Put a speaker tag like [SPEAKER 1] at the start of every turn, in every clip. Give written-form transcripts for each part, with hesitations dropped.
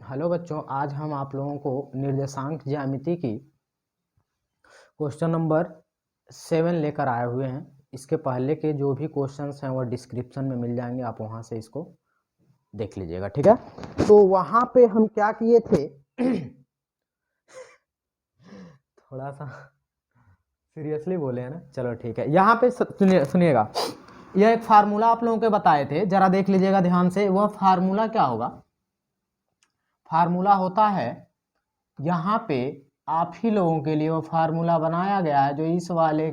[SPEAKER 1] Hello बच्चों, आज हम आप लोगों को निर्देशांक ज्यामिति की क्वेश्चन नंबर 7 लेकर आए हुए हैं। इसके पहले के जो भी क्वेश्चंस हैं वो डिस्क्रिप्शन में मिल जाएंगे, आप वहां से इसको देख लीजिएगा, ठीक है। तो वहां पे हम क्या किए थे थोड़ा सा सीरियसली बोले हैं ना, चलो ठीक है। यहाँ पे सुनिएगा, यह एक फार्मूला आप लोगों के बताए थे, जरा देख लीजिएगा ध्यान से। वह फार्मूला क्या होगा? फार्मूला होता है, यहाँ पे आप ही लोगों के लिए वो फार्मूला बनाया गया है, जो इस वाले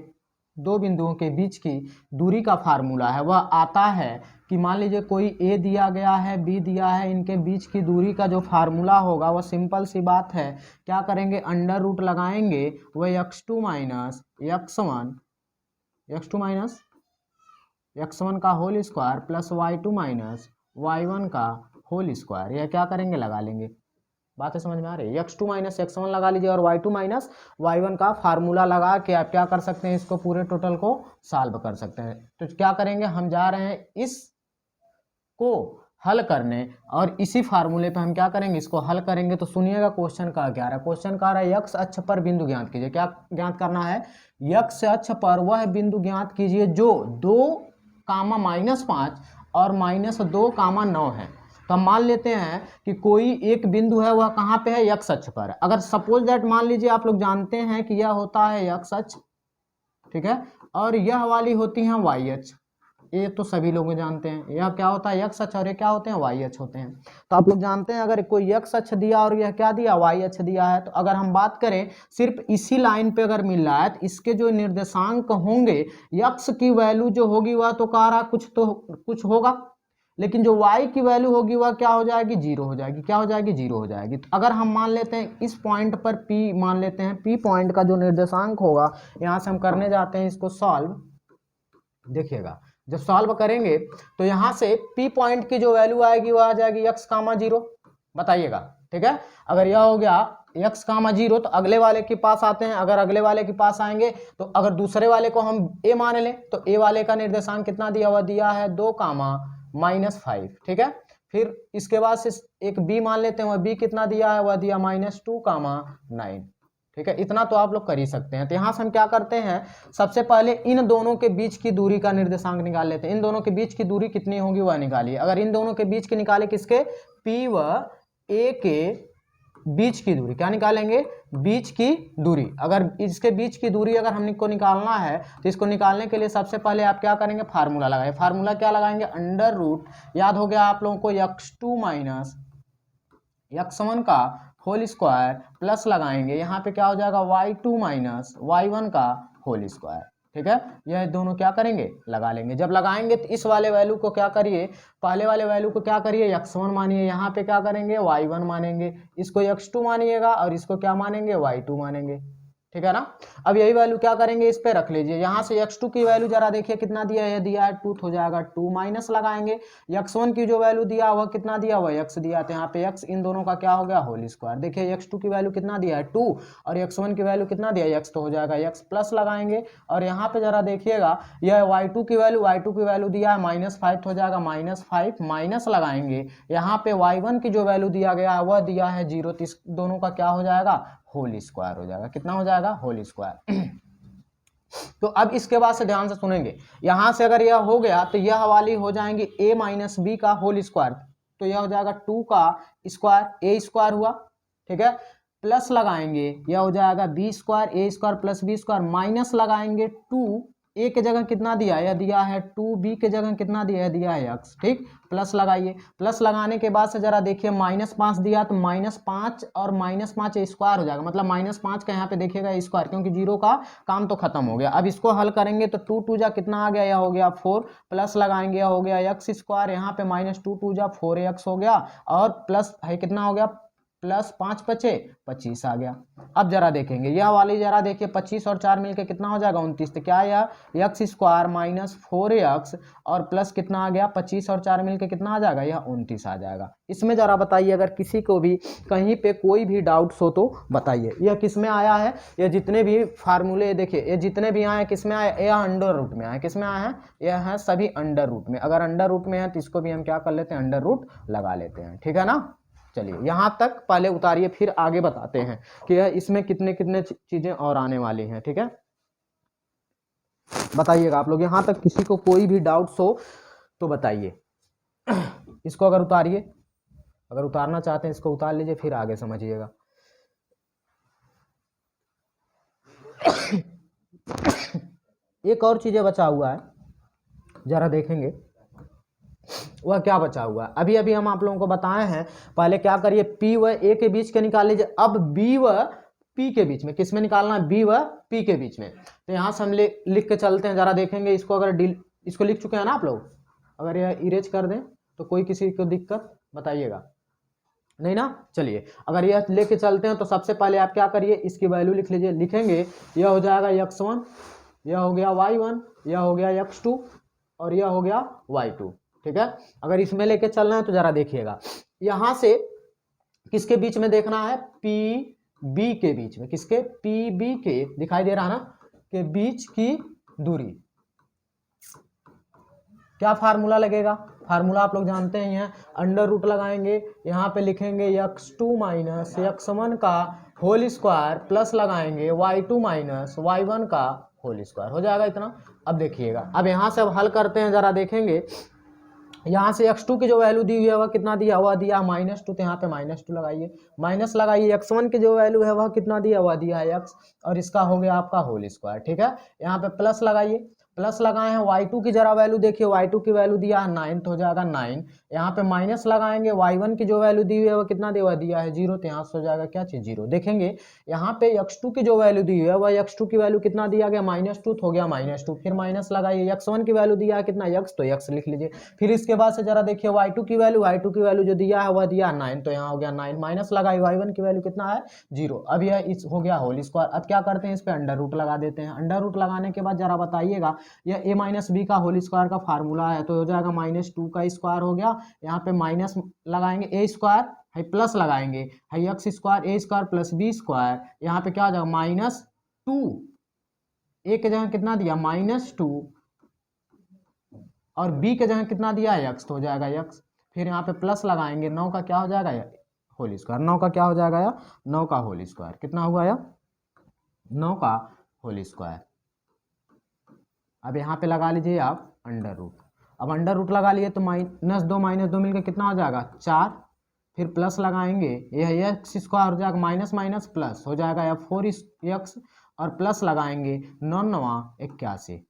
[SPEAKER 1] दो बिंदुओं के बीच की दूरी का फार्मूला है। वह आता है कि मान लीजिए कोई ए दिया गया है, बी दिया है, इनके बीच की दूरी का जो फार्मूला होगा वह सिंपल सी बात है, क्या करेंगे, अंडर रूट लगाएंगे। वह x2 माइनस x1 का whole square plus y2 minus y1 का होल स्क्वायर, यह क्या करेंगे, लगा लेंगे। बातें समझ में आ रही है? x2 माइनस x1 लगा लीजिए और y2 माइनस y1 का फार्मूला लगा के आप क्या कर सकते हैं, इसको पूरे टोटल को सॉल्व कर सकते हैं। तो क्या करेंगे, हम जा रहे हैं इसको हल करने और इसी फार्मूले पे हम क्या करेंगे, इसको हल करेंगे। तो सुनिएगा क्वेश्चन का क्या है। क्वेश्चन का रहा है x अक्ष पर बिंदु ज्ञात कीजिए। क्या ज्ञात करना है? x अक्ष पर वह बिंदु ज्ञात कीजिए जो 2, -5 और -2, 9 है। तो हम मान लेते हैं कि कोई एक बिंदु है, वह कहाँ पे है, x अक्ष पर। अगर सपोज दैट मान लीजिए आप लोग जानते हैं कि यह होता है x अक्ष, ठीक है, और यह वाली होती है y अक्ष। ये तो सभी लोग जानते हैं, यह क्या होता है, x अक्ष, और ये क्या होते हैं, y अक्ष होते हैं। तो आप लोग जानते हैं अगर कोई x अक्ष दिया और यह क्या दिया, y अक्ष दिया है, तो अगर हम बात करें सिर्फ इसी लाइन पे अगर मिल रहा है तो इसके जो निर्देशांक होंगे, x की वैल्यू जो होगी वह तो कह रहा कुछ होगा, लेकिन जो y की वैल्यू होगी वह क्या हो जाएगी, 0 हो जाएगी। क्या हो जाएगी, 0 हो जाएगी। तो अगर हम मान लेते हैं इस पॉइंट पर P मान लेते हैं, P पॉइंट का जो निर्देशांक होगा, यहाँ से हम करने जाते हैं इसको सॉल्व। देखिएगा जब सॉल्व करेंगे तो यहाँ से P पॉइंट की जो वैल्यू आएगी वह आ जाएगी x, 0। बताइएगा, ठीक है। अगर यह हो गया x, 0 तो अगले वाले के पास आते हैं। अगर अगले वाले के पास आएंगे तो अगर दूसरे वाले को हम a मान लें तो a वाले का निर्देशांक कितना दिया हुआ, दिया है 2, -5, ठीक है। फिर इसके बाद से एक b मान लेते हैं, वह b कितना दिया है, वह दिया -2, 9, ठीक है। इतना तो आप लोग कर ही सकते हैं। तो यहाँ से हम क्या करते हैं, सबसे पहले इन दोनों के बीच की दूरी का निर्देशांक निकाल लेते हैं। इन दोनों के बीच की दूरी कितनी होगी वह निकालिए। अगर इन दोनों के बीच की निकाले, किसके, P व A के बीच की दूरी, क्या निकालेंगे, बीच की दूरी। अगर इसके बीच की दूरी अगर हमको निकालना है तो इसको निकालने के लिए सबसे पहले आप क्या करेंगे, फार्मूला लगाएंगे। फार्मूला क्या लगाएंगे, अंडर रूट, याद हो गया आप लोगों को, x2 माइनस x1 का होल स्क्वायर प्लस लगाएंगे, यहाँ पे क्या हो जाएगा, y2 माइनस y1 का होल स्क्वायर, ठीक है। यह दोनों क्या करेंगे, लगा लेंगे। जब लगाएंगे तो इस वाले वैल्यू को क्या करिए, पहले वाले वैल्यू को क्या करिए, x1 मानिए, यहाँ पे क्या करेंगे, y1 मानेंगे, इसको x2 मानिएगा और इसको क्या मानेंगे, y2 मानेंगे, ठीक है ना। अब यही वैल्यू क्या करेंगे, इस पे रख लीजिए। यहाँ से x2 की वैल्यू जरा देखिए कितना दिया है, दिया है 2, हो जाएगा 2, माइनस लगाएंगे x1 की जो वैल्यू दिया वह कितना दिया, वह x दिया, तो यहाँ पे x इन दोनों का क्या हो गया, होल स्क्वायर। देखिए x2 की वैल्यू कितना दिया है 2 और x1 की वैल्यू कितना दिया है, x, तो हो जाएगा x, प्लस लगाएंगे और यहाँ पे जरा देखिएगा यह y2 की वैल्यू दिया है -5, तो हो जाएगा -5, माइनस लगाएंगे यहाँ पे y1 की जो वैल्यू दिया गया है वह दिया है 0, तो इस दोनों का क्या हो जाएगा, होल स्क्वायर हो जाएगा। कितना हो जाएगा, होल स्क्वायर। तो अब इसके बाद से ध्यान से सुनेंगे, यहां से अगर यह हो गया तो यह वाली हो जाएंगी a माइनस बी का होल स्क्वायर, तो यह हो जाएगा 2 का स्क्वायर, a स्क्वायर हुआ, ठीक है। प्लस लगाएंगे, यह हो जाएगा b square, a square plus B square, minus लगाएंगे 2, a के जगह कितना दिया, यह दिया है 2, b के जगह कितना दिया है, दिया है x, ठीक। प्लस लगाइए, प्लस लगाने के बाद से जरा देखिए -5 दिया तो -5 और -5 स्क्वायर हो जाएगा, मतलब -5 का यहाँ पे देखिएगा स्क्वायर, क्योंकि 0 का काम तो खत्म हो गया। अब इसको हल करेंगे तो 2 2 जा कितना आ गया, यह हो गया 4, प्लस लगाएंगे, यह हो गया x स्क्वायर, यहाँ पे -2 2 जा 4x हो गया और प्लस है कितना हो गया, प्लस 5 बचे 25 आ गया। अब जरा देखेंगे यह वाली, जरा देखिए 25 और 4 मिलके कितना हो जाएगा, 29, तो क्या यह x स्क्वायर माइनस 4x और प्लस कितना आ गया, 25 और 4 मिलके कितना आ जाएगा, यह 29 आ जाएगा। इसमें जरा बताइए, अगर किसी को भी कहीं पे कोई भी डाउट्स हो तो बताइए। यह किस में आया है, ये जितने भी फार्मूले देखिए, ये जितने भी आए किस में आए, यह अंडर रूट में आए, किस में आए हैं, यह है सभी अंडर रूट में। अगर अंडर रूट में है तो इसको भी हम क्या कर लेते हैं, अंडर रूट लगा लेते हैं, ठीक है ना। चलिए यहाँ तक पहले उतारिए, फिर आगे बताते हैं कि इसमें कितने कितने चीजें और आने वाली हैं। ठीक है, बताइएगा आप लोग यहाँ तक, किसी को कोई भी डाउट्स हो तो बताइए। इसको अगर उतारिए, अगर उतारना चाहते हैं इसको उतार लीजिए, फिर आगे समझिएगा। एक और चीजें बचा हुआ है, जरा देखेंगे वह क्या बचा हुआ है। अभी अभी हम आप लोगों को बताए हैं, पहले क्या करिए, P व A के बीच के निकाल लीजिए। अब B व P के बीच में, किस में निकालना है, B व P के बीच में। तो यहाँ से हम लिख के चलते हैं, जरा देखेंगे इसको। अगर इसको लिख चुके हैं ना आप लोग, अगर यह इरेज कर दें तो कोई किसी को दिक्कत बताइएगा नहीं ना। चलिए अगर यह लेके चलते हैं तो सबसे पहले आप क्या करिए, इसकी वैल्यू लिख लीजिए। लिखेंगे यह हो जाएगा x1, यह हो गया y1, यह हो गया x2 और यह हो गया y2। ठीक है, अगर इसमें लेके चलना है तो जरा देखिएगा, यहां से किसके बीच में देखना है, PB के बीच में। किसके, PB के, दिखाई दे रहा ना, के बीच की दूरी। क्या फार्मूला लगेगा, फार्मूला आप लोग जानते ही हैं, अंडर रूट लगाएंगे, यहाँ पे लिखेंगे x2 माइनस x1 का होल स्क्वायर प्लस लगाएंगे y2 माइनस y1 का होल स्क्वायर। हो जाएगा इतना। अब देखिएगा, अब यहाँ से अब हल करते हैं, जरा देखेंगे यहाँ से x2 की जो वैल्यू दी हुई है वह कितना दिया हुआ, दिया -2, तो यहाँ पे -2 लगाइए, माइनस लगाइए। x1 की जो वैल्यू है वह कितना दिया हुआ, दिया है x, और इसका हो गया आपका होल स्क्वायर। ठीक है, यहाँ पे प्लस लगाइए, प्लस लगाए हैं। y2 की जरा वैल्यू देखिए, y2 की वैल्यू दिया है 9, तो हो जाएगा 9। यहाँ पे माइनस लगाएंगे, y1 की जो वैल्यू दी हुई है वो कितना दिया है 0, तो यहाँ से हो जाएगा क्या चीज 0। देखेंगे यहाँ पे x2 की जो वैल्यू दी हुई है वह x2 की वैल्यू कितना दिया गया, -2, तो हो गया -2। फिर माइनस लगाइए, x1 की वैल्यू दिया है कितना x, तो x लिख लीजिए। फिर इसके बाद से जरा देखिए y2 की वैल्यू जो दिया है वह दिया 9, तो यहाँ हो गया 9। माइनस लगाइए, y1 की वैल्यू कितना है 0। अब यह इस हो गया होल स्क्वायर। अब क्या करते हैं, इस पे अंडर रूट लगा देते हैं। अंडर रूट लगाने के बाद जरा बताइएगा, यह a माइनस बी का होल स्क्वायर का फार्मूला है, तो हो जाएगा -2 का स्क्वायर हो गया। यहाँ पे माइनस लगाएंगे, a स्क्वायर है प्लस लगाएंगे है x square, a square plus b square. यहाँ पे क्या हो जाएगा -2, a के जगह कितना दिया -2 और b के जगह कितना दिया है x, तो हो जाएगा x। फिर यहाँ पे प्लस लगाएंगे, 9 का क्या हो जाएगा होल स्क्वायर, 9 का क्या हो जाएगा 9 का होल स्क्वायर। कितना हुआ 9 का होल स्क्वायर। अब यहाँ पे लगा लीजिए आप अंडर रूट। अब अंडर रूट लगा लिए तो -2 मिलकर कितना हो जाएगा 4। फिर प्लस लगाएंगे, यह x स्क्वायर हो जाएगा, माइनस माइनस प्लस हो जाएगा 4x, और प्लस लगाएंगे 9 9 81,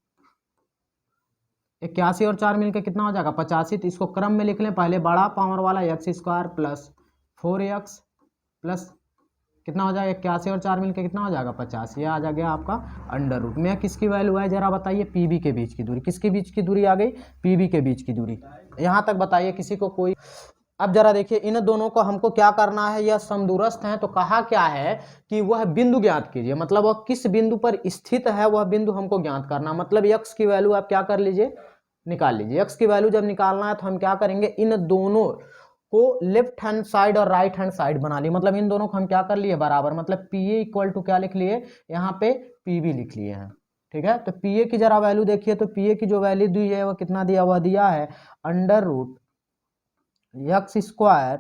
[SPEAKER 1] 81 और 4 मिलकर कितना हो जाएगा 85। तो इसको क्रम में लिख लें, पहले बड़ा पावर वाला x square plus 4x plus कितना हो जाएगा 81 और 4 मिलकर कितना हो जाएगा 50। ये आ जा गया आपका अंडर रूट में। किसकी वैल्यू है जरा बताइए, PB के बीच की दूरी। किसके बीच की दूरी आ गई, PB के बीच की दूरी। यहाँ तक बताइए किसी को कोई। अब जरा देखिए, इन दोनों को हमको क्या करना है, यह समदूरस्थ हैं, तो कहा क्या है कि वह बिंदु ज्ञात कीजिए। मतलब वह किस बिंदु पर स्थित है, वह बिंदु हमको ज्ञात करना। मतलब x की वैल्यू आप क्या कर लीजिए, निकाल लीजिए। x की वैल्यू जब निकालना है तो हम क्या करेंगे, इन दोनों को लेफ्ट हैंड साइड और राइट हैंड साइड बना लिए। मतलब इन दोनों को हम क्या कर लिए, बराबर। मतलब PA इक्वल टू क्या लिख लिए, यहाँ पे PB लिख लिए हैं। ठीक है, तो PA की जरा वैल्यू देखिए, तो PA की जो वैल्यू दी है वो कितना दिया हुआ, दिया है under root x square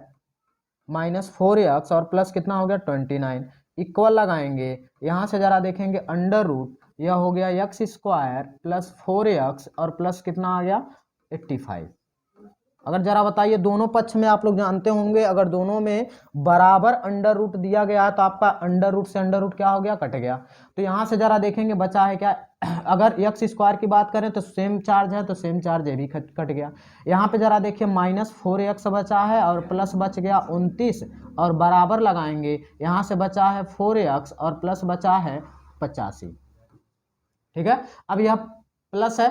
[SPEAKER 1] -4x और प्लस कितना हो गया 29। इक्वल लगाएंगे, यहाँ से जरा देखेंगे अंडर रूट, यह हो गया x स्क्वायर प्लस 4x और प्लस कितना आ गया 85। अगर जरा बताइए, दोनों पक्ष में आप लोग जानते होंगे, अगर दोनों में बराबर अंडर रूट दिया गया तो आपका अंडर रूट से अंडर रूट क्या हो गया, कट गया। तो यहाँ से जरा देखेंगे बचा है क्या, अगर x स्क्वायर की बात करें तो सेम चार्ज है, तो सेम चार्ज ये भी कट गया। यहाँ पे जरा देखिए -4x बचा है और प्लस बच गया 29, और बराबर लगाएंगे, यहाँ से बचा है 4x और प्लस बचा है 85। ठीक है, अब यह प्लस है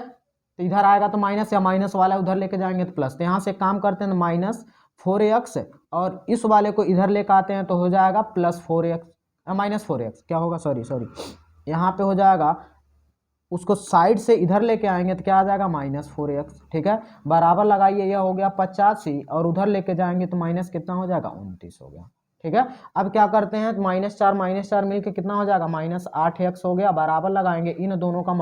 [SPEAKER 1] तो इधर आएगा तो माइनस, या माइनस वाला उधर लेके जाएंगे तो प्लस। तो यहाँ से काम करते हैं, -4x और इस वाले को इधर लेकर आते हैं तो हो जाएगा +4x, -4x क्या होगा, सॉरी यहाँ पे हो जाएगा, उसको साइड से इधर लेके आएंगे तो क्या आ जाएगा -4x। ठीक है, बराबर लगाइए, यह हो गया 85 और उधर लेके जाएंगे तो माइनस कितना हो जाएगा 29 हो गया। ठीक है, अब क्या करते हैं, -4 मिलकर कितना हो जाएगा -8x हो गया। बराबर लगाएंगे, इन दोनों का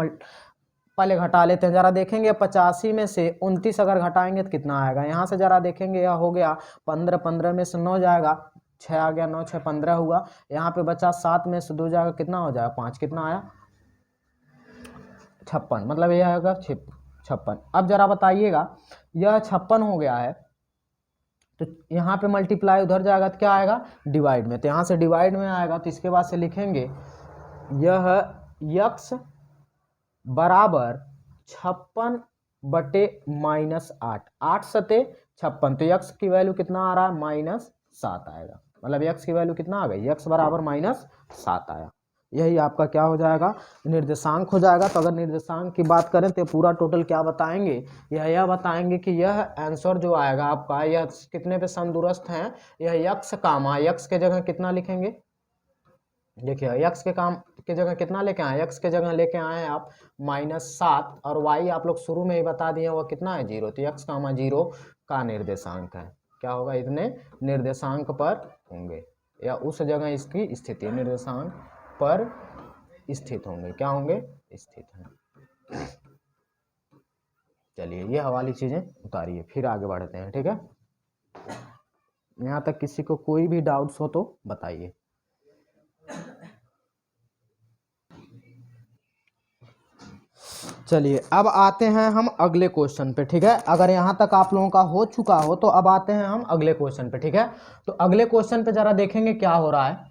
[SPEAKER 1] पहले घटा लेते हैं, जरा देखेंगे 85 में से 29 अगर घटाएंगे तो कितना आएगा। यहाँ से जरा देखेंगे, यह हो गया 15, 15 में से 9 जाएगा, 6 आ गया, 9 6 15 हुआ। यहाँ पे बचा 7 में से 2 जाएगा, कितना हो जाएगा 5, कितना आया 56, मतलब यह आएगा 56। अब जरा बताइएगा, यह 56 हो गया है तो यहाँ पे मल्टीप्लाई उधर जाएगा तो क्या आएगा डिवाइड में, तो यहाँ से डिवाइड में आएगा। तो इसके बाद से लिखेंगे यह x बराबर 56/-8, 8 सते 56, तो x की वैल्यू कितना आ रहा है -7 आएगा, मतलब x की वैल्यू कितना आ गई, x बराबर -7 आया। यही आपका क्या हो जाएगा, निर्देशांक हो जाएगा। तो अगर निर्देशांक की बात करें तो पूरा टोटल क्या बताएंगे, यह बताएंगे कि यह आंसर जो आएगा आपका, यह कितने पे समदूरस्थ हैं, यह x कामा x के जगह कितना लिखेंगे, देखिए x के काम के जगह कितना लेके आए, x के जगह लेके आए हैं आप -7, और y आप लोग शुरू में ही बता दिए वो कितना है 0, तो x कामा 0 का निर्देशांक है, क्या होगा इतने निर्देशांक पर होंगे, या उस जगह इसकी स्थिति निर्देशांक पर स्थित होंगे, क्या होंगे स्थित हैं। चलिए ये हवाली चीजें उतारिए, फिर आगे बढ़ते हैं, ठीक है। यहाँ तक किसी को कोई भी डाउट्स हो तो बताइए। चलिए अब आते हैं हम अगले क्वेश्चन पे, ठीक है। अगर यहाँ तक आप लोगों का हो चुका हो तो अब आते हैं हम अगले क्वेश्चन पे, ठीक है। तो अगले क्वेश्चन पे जरा देखेंगे क्या हो रहा है,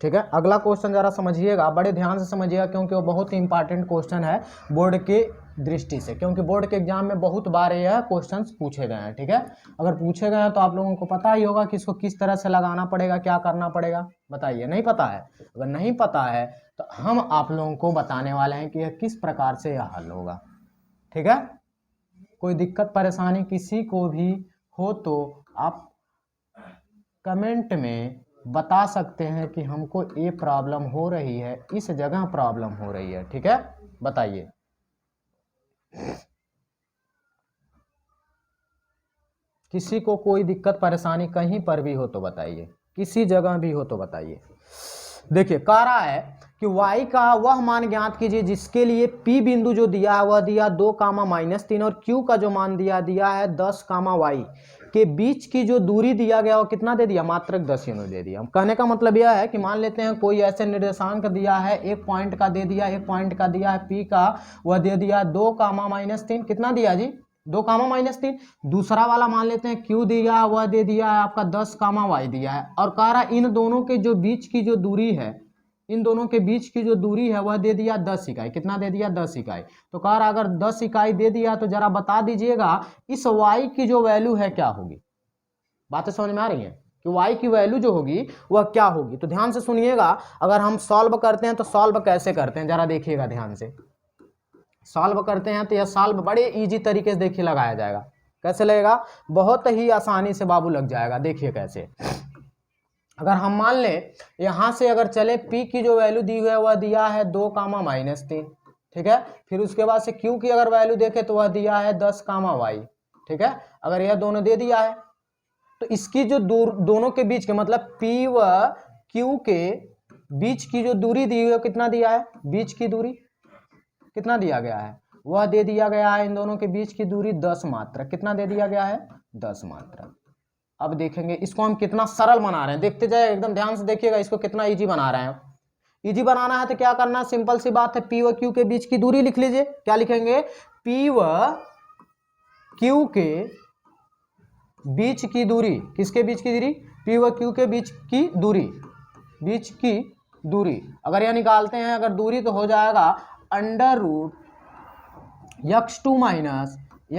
[SPEAKER 1] ठीक है। अगला क्वेश्चन जरा समझिएगा, बड़े ध्यान से समझिएगा, क्योंकि वो बहुत ही इंपॉर्टेंट क्वेश्चन है बोर्ड की दृष्टि से, क्योंकि बोर्ड के एग्जाम में बहुत बार यह क्वेश्चंस पूछे गए हैं, ठीक है। अगर पूछे गए हैं तो आप लोगों को पता ही होगा कि इसको किस तरह से लगाना पड़ेगा, क्या करना पड़ेगा, बताइए। नहीं पता है, अगर नहीं पता है तो हम आप लोगों को बताने वाले हैं कि यह किस प्रकार से यह हल होगा, ठीक है। कोई दिक्कत परेशानी किसी को भी हो तो आप कमेंट में बता सकते हैं कि हमको ये प्रॉब्लम हो रही है, इस जगह प्रॉब्लम हो रही है, ठीक है, बताइए। किसी को कोई दिक्कत परेशानी कहीं पर भी हो तो बताइए, किसी जगह भी हो तो बताइए। देखिए कह रहा है कि y का वह मान ज्ञात कीजिए जिसके लिए p बिंदु जो दिया है वह दिया 2, -3 और q का जो मान दिया है 10, y के बीच की जो दूरी दिया गया वो कितना दे दिया, मात्रक 10 यूनिट दे दिया। कहने का मतलब यह है कि मान लेते हैं कोई ऐसे निर्देशांक दिया है, एक पॉइंट का दे दिया, एक पॉइंट का दिया है p का, वह दे दिया 2, -3, कितना दिया जी 2, -3। दूसरा वाला मान लेते हैं q दिया, वह दे दिया है आपका 10, y दिया है, और कह रहा इन दोनों के जो बीच की जो दूरी है, इन दोनों के बीच की जो दूरी है वह दे दिया 10 इकाई, कितना दे दिया 10 इकाई। तो कह रहा अगर 10 इकाई दे दिया तो जरा बता दीजिएगा इस y की जो वैल्यू है क्या होगी। बातें समझ में आ रही हैं कि y की वैल्यू जो होगी वह क्या होगी। तो ध्यान से सुनिएगा, अगर हम सॉल्व करते हैं तो सॉल्व कैसे करते हैं जरा देखिएगा ध्यान से। सॉल्व करते हैं तो यह सॉल्व बड़े इजी तरीके से देखिए लगाया जाएगा। कैसे लगेगा, बहुत ही आसानी से बाबू लग जाएगा। देखिए कैसे, अगर हम मान लें यहाँ से अगर चले p की जो वैल्यू दी हुई है वह दिया है 2, -3, ठीक है। फिर उसके बाद से q की अगर वैल्यू देखें तो वह दिया है 10, y, ठीक है। अगर यह दोनों दे दिया है तो इसकी जो दोनों के बीच के मतलब p व q के बीच की जो दूरी दी हुई है कितना दिया है, बीच की दूरी कितना दिया गया है, वह दे दिया गया है इन दोनों के बीच की दूरी 10 मात्रक, कितना दे दिया गया है 10 मात्रक। अब देखेंगे इसको हम कितना सरल बना रहे हैं, देखते जाए एकदम ध्यान से देखिएगा इसको कितना इजी बना रहे हैं। इजी बनाना है तो क्या करना है, सिंपल सी बात है, p व q के बीच की दूरी लिख लीजिए। क्या लिखेंगे, p व q के बीच की दूरी, किसके बीच की दूरी, p व q के बीच की दूरी, बीच की दूरी अगर यह निकालते हैं अगर दूरी तो हो जाएगा √x2 -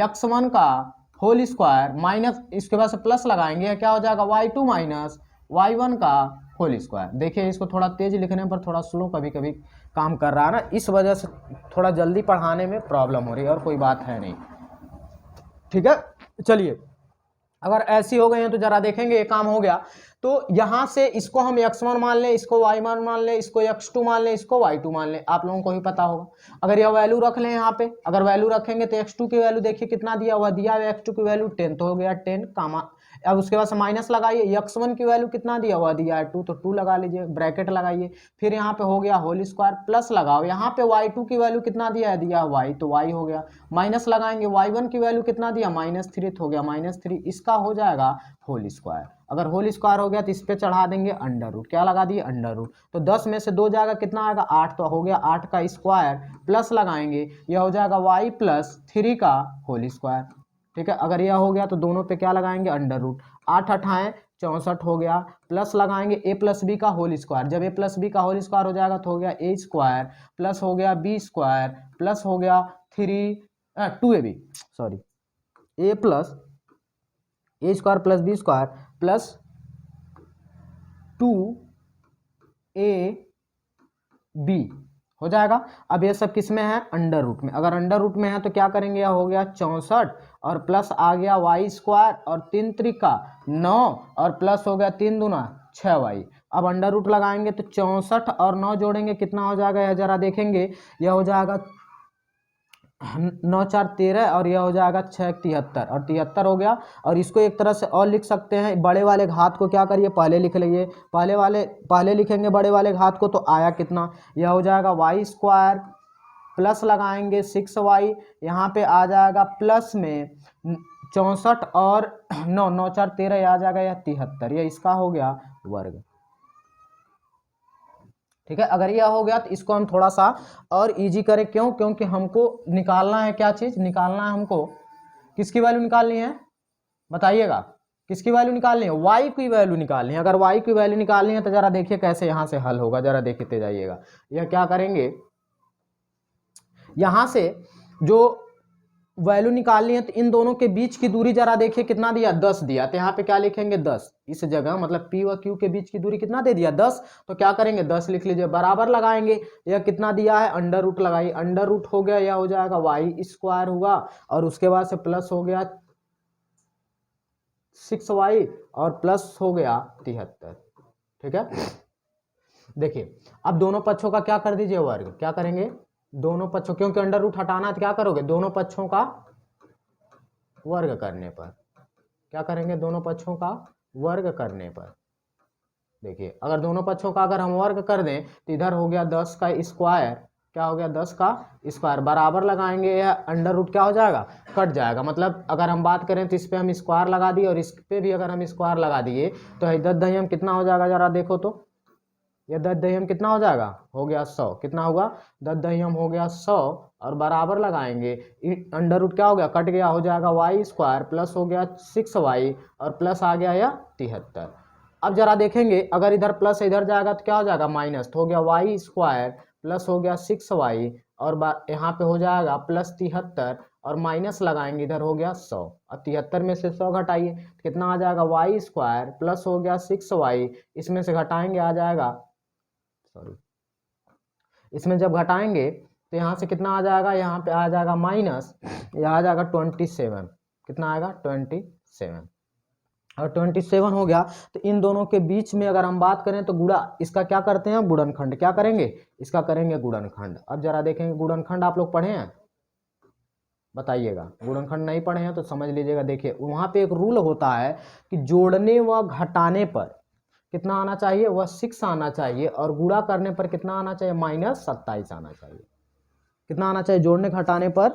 [SPEAKER 1] x1 का होल स्क्वायर माइनस, इसके बाद से प्लस लगाएंगे, क्या हो जाएगा y2 - y1 का होल स्क्वायर। देखिए इसको थोड़ा तेज लिखने पर थोड़ा स्लो कभी कभी काम कर रहा है ना, इस वजह से थोड़ा जल्दी पढ़ाने में प्रॉब्लम हो रही है, और कोई बात है नहीं, ठीक है। चलिए अगर ऐसी हो गई है तो जरा देखेंगे ये काम हो गया। तो यहाँ से इसको हम x1 मान लें, इसको y1 मान लें, इसको x2 मान लें, इसको y2 मान लें, आप लोगों को ही पता होगा। अगर यह वैल्यू रख लें यहाँ पे, अगर वैल्यू रखेंगे तो x2 की वैल्यू देखिए कितना दिया हुआ, दिया हुआ x2 की वैल्यू 10, तो हो गया 10 कामा, अब उसके बाद से माइनस लगाइए, x1 की वैल्यू कितना दिया हुआ, दिया है 2, तो 2 लगा लीजिए, ब्रैकेट लगाइए, फिर यहाँ पे हो गया होल स्क्वायर, प्लस लगाओ, यहाँ पे y2 की वैल्यू कितना दिया है, दिया y, तो y हो गया, माइनस लगाएंगे, y1 की वैल्यू कितना दिया, -3, तो हो गया -3, इसका हो जाएगा होल स्क्वायर। अगर होल स्क्वायर हो गया तो इस पे चढ़ा देंगे अंडर रूट, क्या लगा दिए, अंडर रूट, तो 10 में से 2 जाएगा, कितना आएगा 8, तो हो गया 8 का स्क्वायर, प्लस लगाएंगे, यह हो जाएगा y + 3 का होल स्क्वायर। ठीक है, अगर यह हो गया तो दोनों पे क्या लगाएंगे, अंडर रूट, 8 8 64 हो गया, प्लस लगाएंगे a + b का होल स्क्वायर, जब a + b का होल स्क्वायर हो जाएगा तो हो गया a स्क्वायर, प्लस हो गया b स्क्वायर, प्लस हो गया 2ab, sorry a + a square plus b square plus 2ab हो जाएगा। अब ये सब किस में है, अंडर रूट में, अगर अंडर रूट में है तो क्या करेंगे, यह हो गया 64 और प्लस आ गया y स्क्वायर और 3 त्रिका 9 और प्लस हो गया 3 दूना 6y। अब अंडर रूट लगाएंगे तो 64 और 9 जोड़ेंगे कितना हो जाएगा, यह जरा देखेंगे, यह हो जाएगा 9 4 13 और यह हो जाएगा 6 73 और 73 हो गया। और इसको एक तरह से और लिख सकते हैं, बड़े वाले घात को क्या करिए, पहले लिख लीजिए, पहले लिखेंगे बड़े वाले घात को, तो आया कितना, यह हो जाएगा y स्क्वायर, प्लस लगाएंगे 6y, यहाँ पे आ जाएगा प्लस में 64 और 9 9 4 13 आ जाएगा यह 73, यह इसका हो गया वर्ग। ठीक है, अगर यह हो गया तो इसको हम थोड़ा सा और इजी करें, क्यों, क्योंकि हमको निकालना है, क्या चीज निकालना है हमको, किसकी वैल्यू निकालनी है, बताइएगा, किसकी वैल्यू निकालनी है, y की वैल्यू निकालनी है। अगर y की वैल्यू निकालनी है तो जरा देखिए कैसे यहां से हल होगा, जरा देखते जाइएगा। यह क्या करेंगे, यहां से जो वैल्यू निकालनी है तो इन दोनों के बीच की दूरी जरा देखिए कितना दिया, 10 दिया, तो यहाँ पे क्या लिखेंगे 10, इस जगह मतलब P व Q के बीच की दूरी कितना दे दिया 10, तो क्या करेंगे 10 लिख लीजिए, बराबर लगाएंगे, यह कितना दिया है, अंडर रूट लगाइए, अंडर रूट हो गया, यह हो जाएगा y स्क्वायर हुआ और उसके बाद से प्लस हो गया 6y और प्लस हो गया 73। ठीक है, देखिए अब दोनों पक्षों का क्या कर दीजिए, वर्ग, क्या करेंगे, दोनों पक्षों, क्योंकि अंडर रूट हटाना है तो क्या करोगे, दोनों पक्षों का वर्ग करने पर, क्या करेंगे, दोनों पक्षों का वर्ग करने पर, देखिए अगर दोनों पक्षों का अगर हम वर्ग कर दें तो इधर हो गया 10 का स्क्वायर, क्या हो गया 10 का स्क्वायर, बराबर लगाएंगे, यह अंडर रूट क्या हो जाएगा, कट जाएगा, मतलब अगर हम बात करें तो इस पे हम स्क्वायर लगा दिए और इस पे भी अगर हम स्क्वायर लगा दिए तो 10 दहियम कितना हो जाएगा, जरा देखो तो, यह 10 दहियम कितना हो जाएगा, हो गया 100, कितना होगा 10 दहियम हो गया 100 और बराबर लगाएंगे, अंडर रूट क्या हो गया, कट गया, हो जाएगा y स्क्वायर प्लस हो गया 6y और प्लस आ गया यह 73। अब जरा देखेंगे अगर इधर प्लस इधर जाएगा तो क्या हो जाएगा माइनस, तो हो गया y स्क्वायर प्लस हो गया 6y और यहाँ पे हो जाएगा प्लस 73 और माइनस लगाएंगे, इधर हो गया 100 और 73 में से 100 घटाइए तो कितना आ जाएगा, y स्क्वायर प्लस हो गया 6y, इसमें से घटाएंगे आ जाएगा, सॉरी, इसमें जब घटाएंगे तो यहाँ से कितना आ जाएगा, यहाँ पे आ जाएगा माइनस, यह आ जाएगा 27, कितना आएगा 27 और 27 हो गया। तो इन दोनों के बीच में अगर हम बात करें तो गुणा, इसका क्या करते हैं, गुणनखंड, क्या करेंगे, इसका करेंगे गुणनखंड। अब जरा देखेंगे गुणनखंड आप लोग पढ़े हैं, बताइएगा, गुणनखंड नहीं पढ़े हैं तो समझ लीजिएगा। देखिए वहाँ पे एक रूल होता है कि जोड़ने व घटाने पर कितना आना चाहिए, वह 6 आना चाहिए और गुणा करने पर कितना आना चाहिए, -27 आना चाहिए। कितना आना चाहिए जोड़ने घटाने पर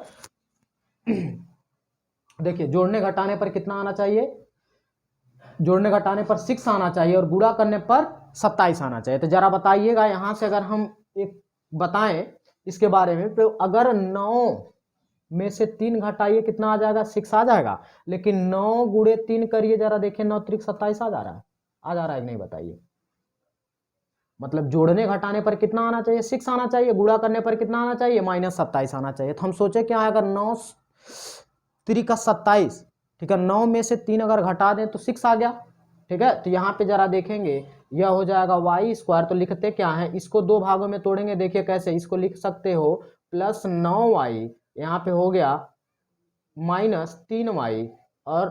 [SPEAKER 1] देखिए जोड़ने घटाने पर कितना आना चाहिए, जोड़ने घटाने पर 6 आना चाहिए और गुणा करने पर 27 आना चाहिए। तो जरा बताइएगा यहाँ से अगर हम एक बताएं इसके बारे में, तो अगर 9 में से 3 घटाइए कितना आ जाएगा, 6 आ जाएगा, लेकिन 9 गुणे 3 करिए, जरा देखिए 9 त्रिक 27 आ जा रहा है, आ जा रहा है कि नहीं बताइए। मतलब जोड़ने घटाने पर कितना आना चाहिए, 6 आना चाहिए, गुणा करने पर कितना आना चाहिए, -27 आना चाहिए। तो हम सोचे क्या है, अगर 9 त्रिक 27, ठीक है, 9 में से 3 अगर घटा दें तो 6 आ गया। ठीक है, तो यहाँ पे जरा देखेंगे यह हो जाएगा y स्क्वायर, तो लिखते क्या है, इसको 2 भागों में तोड़ेंगे, देखिए कैसे, इसको लिख सकते हो +9y, यहाँ पे हो गया -3y और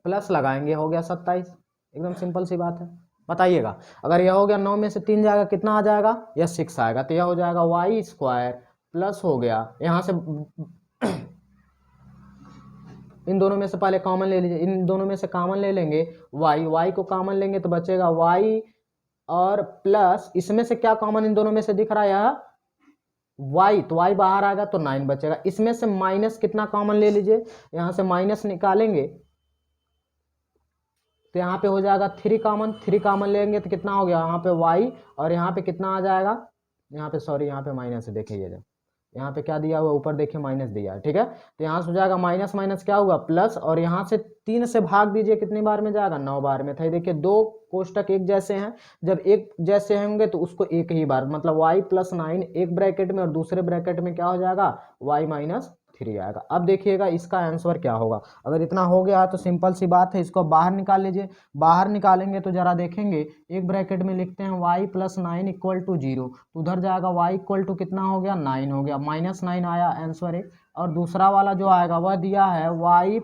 [SPEAKER 1] प्लस लगाएंगे, हो गया 27, एकदम सिंपल सी बात है। बताइएगा, अगर यह हो गया 9 में से 3 जाएगा कितना आ जाएगा, यह 6 आएगा, तो यह हो जाएगा वाई स्क्वायर प्लस हो गया यहाँ से इन दोनों में से पहले कॉमन ले लीजिए, इन दोनों में से कॉमन ले लेंगे वाई को कॉमन लेंगे तो बचेगा वाई और प्लस इसमें से क्या कॉमन इन दोनों में से दिख रहा है वाई, तो वाई बाहर आएगा तो 9 बचेगा। इसमें से माइनस कितना कॉमन ले लीजिए, यहाँ से माइनस निकालेंगे तो यहाँ पे हो जाएगा 3 कॉमन, 3 कॉमन लेंगे तो कितना हो गया यहाँ पे वाई और यहाँ पे कितना आ जाएगा, यहाँ पे सॉरी यहाँ पे माइनस है, देखिए ये यहाँ पे क्या दिया हुआ ऊपर देखिए माइनस दिया है, ठीक है। तो यहाँ से हो जाएगा माइनस माइनस क्या हुआ प्लस और यहाँ से 3 से भाग दीजिए कितनी बार में जाएगा 9 बार में था। देखिए 2 कोष्टक एक जैसे हैं, जब एक जैसे होंगे तो उसको एक ही बार मतलब y प्लस 9 एक ब्रैकेट में और दूसरे ब्रैकेट में क्या हो जाएगा y माइनस 3 आएगा। अब देखिएगा इसका आंसर क्या होगा, अगर इतना हो गया तो सिंपल सी बात है इसको बाहर निकाल लीजिए। बाहर निकालेंगे तो जरा देखेंगे एक ब्रैकेट में लिखते हैं y प्लस 9 इक्वल टू 0, तो उधर जाएगा y इक्वल टू कितना हो गया 9 हो गया, माइनस 9 आया आंसर एक। और दूसरा वाला जो आएगा वह दिया है y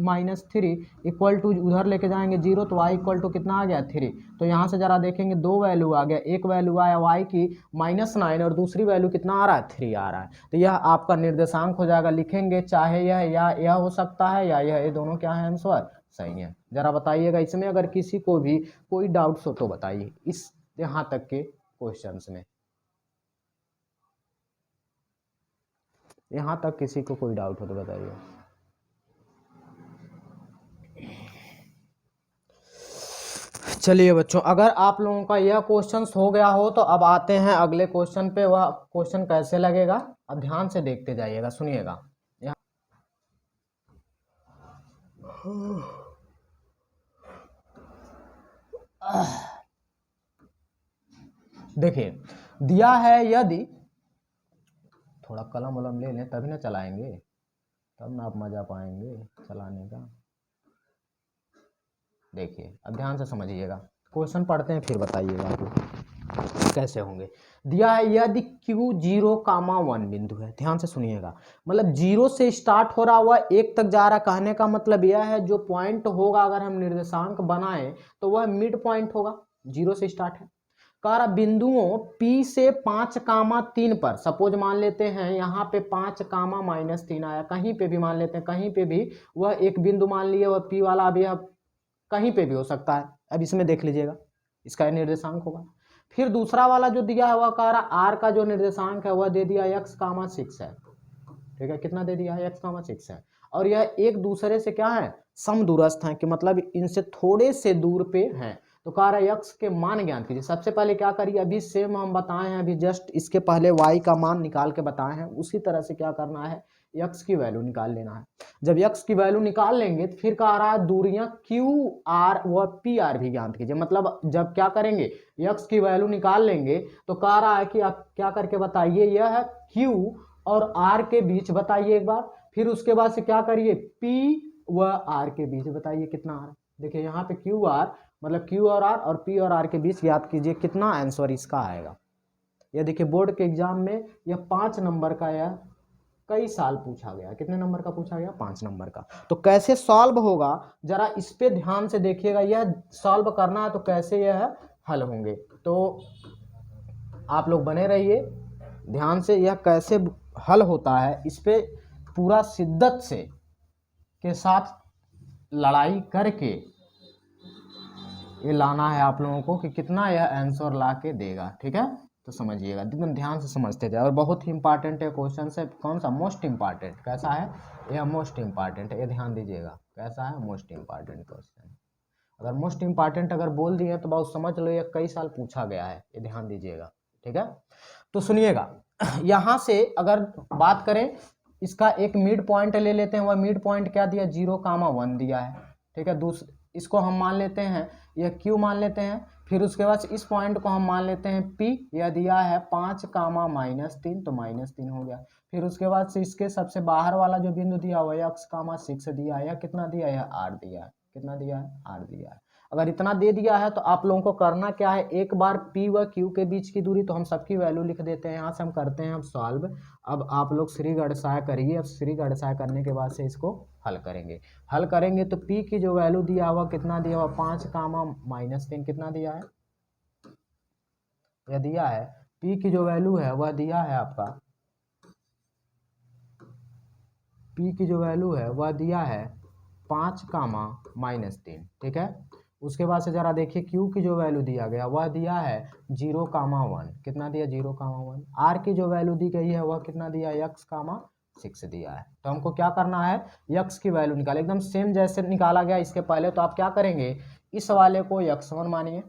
[SPEAKER 1] माइनस 3 इक्वल टू उधर लेके जाएंगे 0 तो y इक्वल टू कितना आ गया 3। तो यहाँ से जरा देखेंगे 2 वैल्यू आ गया, एक वैल्यू आया y की माइनस 9 और दूसरी वैल्यू कितना आ रहा है 3 आ रहा है। तो यह आपका निर्देशांक हो जाएगा, लिखेंगे चाहे यह या यह हो सकता है या यह, ये दोनों क्या है आंसर सही है। जरा बताइएगा इसमें अगर किसी को भी कोई डाउट्स हो तो बताइए इस यहाँ तक के क्वेश्चन में, यहाँ तक किसी को कोई डाउट हो तो बताइए। चलिए बच्चों, अगर आप लोगों का यह क्वेश्चन हो गया हो तो अब आते हैं अगले क्वेश्चन पे। वह क्वेश्चन कैसे लगेगा अब ध्यान से देखते जाइएगा, सुनिएगा। देखिए दिया है यदि, थोड़ा कलम वलम ले लें तभी ना चलाएंगे, तब ना आप मजा पाएंगे चलाने का। देखिए अब ध्यान से समझिएगा, क्वेश्चन पढ़ते हैं फिर बताइएगा आप कैसे होंगे। दिया है यदि Q 0,1 बिंदु है, ध्यान से सुनिएगा, मतलब 0 से स्टार्ट हो रहा हुआ 1 तक जा रहा। कहने का मतलब यह है जो पॉइंट होगा अगर हम निर्देशांक बनाएं तो वह मिड पॉइंट होगा, 0 से स्टार्ट है। कह रहा बिंदुओं P से 5,3 पर, सपोज मान लेते हैं यहाँ पे 5,-3 आया, कहीं पे भी मान लेते हैं, कहीं पे भी वह एक बिंदु मान लिए वह P वाला, अब यह कहीं पे भी हो सकता है। अब इसमें देख लीजिएगा इसका निर्देशांक होगा। फिर दूसरा वाला जो दिया है वह कह रहा r का जो निर्देशांक है वह दे दिया x,6 है, ठीक है, कितना दे दिया है x,6 है। और यह एक दूसरे से क्या है समदूरस्थ है, कि मतलब इनसे थोड़े से दूर पे हैं। तो कह रहा है x के मान ज्ञात कीजिए। सबसे पहले क्या करिए, अभी सेम हम बताए हैं, अभी जस्ट इसके पहले y का मान निकाल के बताए हैं, उसी तरह से क्या करना है x की वैल्यू निकाल लेना है। जब x की वैल्यू निकाल लेंगे तो फिर कह रहा है दूरियां QR व PR भी ज्ञात कीजिए। मतलब जब क्या करेंगे x की वैल्यू निकाल लेंगे तो कह रहा है कि आप क्या करके बताइए यह है Q और R के बीच बताइए एक बार, फिर उसके बाद से क्या करिए P व R के बीच बताइए कितना आ रहा है। देखिए यहाँ पे QR मतलब Q और R और P और R के बीच याद कीजिए कितना आंसर इसका आएगा। यह देखिए बोर्ड के एग्जाम में यह 5 नंबर का, यह कई साल पूछा गया। कितने नंबर का पूछा गया 5 नंबर का। तो कैसे सॉल्व होगा जरा इस पे ध्यान से देखिएगा, यह सॉल्व करना है तो कैसे यह हल होंगे, तो आप लोग बने रहिए ध्यान से। यह कैसे हल होता है इस पे पूरा शिद्दत से के साथ लड़ाई करके ये लाना है आप लोगों को कि कितना यह आंसर ला के देगा, ठीक है। तो समझिएगा एकदम ध्यान से समझते जाए, और बहुत ही इंपॉर्टेंट है क्वेश्चन से। कौन सा मोस्ट इंपॉर्टेंट, कैसा है यह मोस्ट इंपॉर्टेंट है, ये ध्यान दीजिएगा कैसा है मोस्ट इंपॉर्टेंट क्वेश्चन। अगर मोस्ट इंपॉर्टेंट अगर बोल दिए तो बहुत समझ लो ये कई साल पूछा गया है, ये ध्यान दीजिएगा, ठीक है। तो सुनिएगा यहाँ से अगर बात करें इसका एक मिड पॉइंट ले लेते हैं, वह मिड पॉइंट क्या दिया 0,1 दिया है, ठीक है। इसको हम मान लेते हैं यह Q मान लेते हैं, फिर उसके बाद इस पॉइंट को हम मान लेते हैं P, यह दिया है 5,-3 तो -3 हो गया। फिर उसके बाद से इसके सबसे बाहर वाला जो बिंदु दिया हुआ है x,6 दिया है, या कितना दिया है R दिया है, कितना दिया है R दिया है। अगर इतना दे दिया है तो आप लोगों को करना क्या है, एक बार P व Q के बीच की दूरी, तो हम सबकी वैल्यू लिख देते हैं, यहाँ से हम करते हैं अब सॉल्व। अब आप लोग श्री गणसाय करिए, अब श्री गणसाय करने के बाद से इसको हल करेंगे। हल करेंगे तो P की जो वैल्यू दिया हुआ कितना दिया हुआ 5, कितना दिया है, यह दिया है P की जो वैल्यू है वह दिया है आपका, P की जो वैल्यू है वह दिया है 5, ठीक है। उसके बाद से जरा देखिए Q की जो वैल्यू दिया गया वह दिया है 0,1, कितना दिया 0,1। R की जो वैल्यू दी गई है वह कितना दिया है x,6 दिया है। तो हमको क्या करना है, x की वैल्यू निकाले, एकदम सेम जैसे निकाला गया इसके पहले। तो आप क्या करेंगे, इस वाले को x1 मानिए,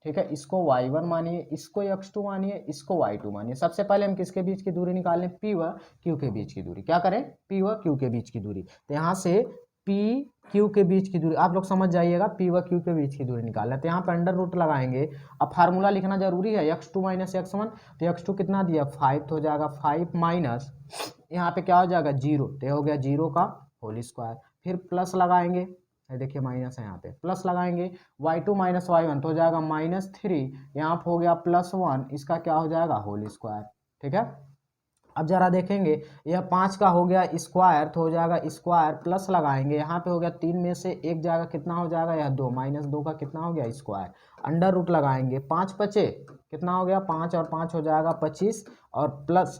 [SPEAKER 1] ठीक है, इसको y1 मानिए, इसको x2 मानिए, इसको y2 मानिए। सबसे पहले हम किसके बीच की दूरी निकालें, P व Q के बीच की दूरी। क्या करें, P व Q के बीच की दूरी। तो यहाँ से P Q के बीच की दूरी आप लोग समझ जाइएगा, P व Q के बीच की दूरी निकालना है। तो यहाँ पे अंडर रूट लगाएंगे। अब फार्मूला लिखना जरूरी है, x2 माइनस x1। तो x2 कितना दिया 5, तो हो जाएगा 5 माइनस, यहाँ पे क्या हो जाएगा 0, तो हो गया 0 का होल स्क्वायर। फिर प्लस लगाएंगे, देखिए माइनस है यहाँ पे, प्लस लगाएंगे y2 माइनस y1 तो हो जाएगा -3, यहाँ पे हो गया +1, इसका क्या हो जाएगा होल स्क्वायर, ठीक है। अब जरा देखेंगे, यह 5 का हो गया स्क्वायर तो हो जाएगा स्क्वायर, प्लस लगाएंगे, यहाँ पे हो गया 3 में से एक जाएगा, कितना हो जाएगा यह 2, -2 का कितना हो गया स्क्वायर। अंडर रूट लगाएंगे, 5 बचे, कितना हो गया 5 और 5 हो जाएगा 25, और प्लस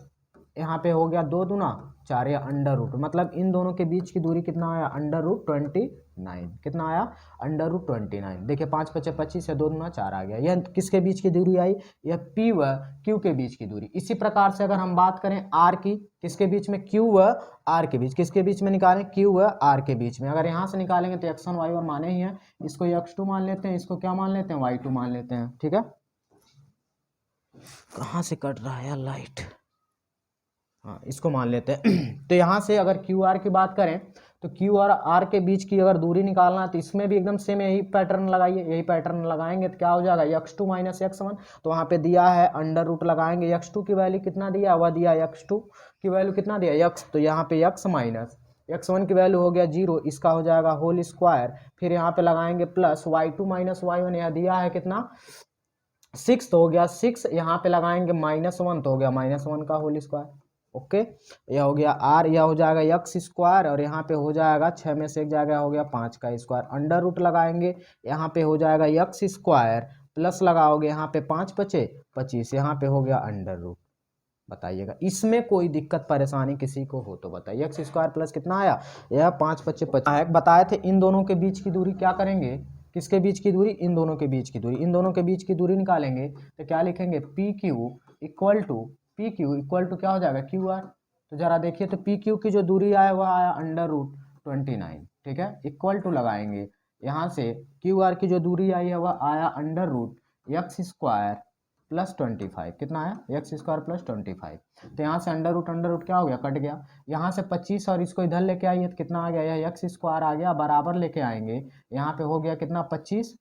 [SPEAKER 1] यहाँ पे हो गया 2 दूना 4 या अंडर रूट, मतलब इन दोनों के बीच की दूरी कितना आया अंडर रूट 29, कितना आया अंडर रूट 29। देखिए 5 बचे 25 या 2 दूना 4 आ गया। यह किसके बीच की दूरी आई, यह P व Q के बीच की दूरी। इसी प्रकार से अगर हम बात करें R की, किसके बीच में, Q व R के बीच, किसके बीच में निकालें, Q व R के बीच में। अगर यहाँ से निकालेंगे तो x1 y1 माने ही है, इसको x2 मान लेते हैं, इसको क्या मान लेते हैं y2 मान लेते हैं, ठीक है। कहाँ से कट रहा है यार लाइट, हाँ इसको मान लेते हैं। तो यहाँ से अगर क्यू आर की बात करें तो क्यू और आर के बीच की अगर दूरी निकालना है तो इसमें भी एकदम सेम यही पैटर्न लगाइए, यही पैटर्न लगाएंगे तो क्या हो जाएगा x2 माइनस x1। तो वहाँ पे दिया है अंडर रूट लगाएंगे, x2 की वैल्यू कितना दिया, वह दिया x2 की वैल्यू कितना दिया x, तो यहाँ पे x माइनस x1 की वैल्यू हो गया 0, इसका हो जाएगा होल स्क्वायर। फिर यहाँ पे लगाएंगे प्लस y2 माइनस y1, यह दिया है कितना 6, तो हो गया 6, यहाँ पे लगाएंगे -1 तो हो गया -1 का होल स्क्वायर, ओके। यह हो गया r, यह हो जाएगा x स्क्वायर, और यहाँ पे हो जाएगा 6 में से एक जाएगा, हो गया 5 का स्क्वायर। अंडर रूट लगाएंगे, यहाँ पे हो जाएगा x स्क्वायर, प्लस लगाओगे यहाँ पे 5 बचे 25, यहाँ पे हो गया अंडर रूट। बताइएगा इसमें कोई दिक्कत परेशानी किसी को हो तो बताइए। x स्क्वायर प्लस कितना आया, यह 5 बचे 25 बताए थे। इन दोनों के बीच की दूरी क्या करेंगे, किसके बीच की दूरी, इन दोनों के बीच की दूरी, इन दोनों के बीच की दूरी निकालेंगे तो क्या लिखेंगे PQ इक्वल टू क्या हो जाएगा QR। तो जरा देखिए, तो PQ की जो दूरी आया वह आया अंडर रूट 29, ठीक है, इक्वल टू लगाएंगे, यहाँ से QR की जो दूरी आई है वह आया under root x square plus 25, कितना आया x स्क्वायर प्लस 25। तो यहाँ से अंडर रूट क्या हो गया, कट गया। यहाँ से 25 और इसको इधर लेके आइए तो कितना आ गया, यह x स्क्वायर आ गया, बराबर लेके आएंगे, यहाँ पे हो गया कितना 25,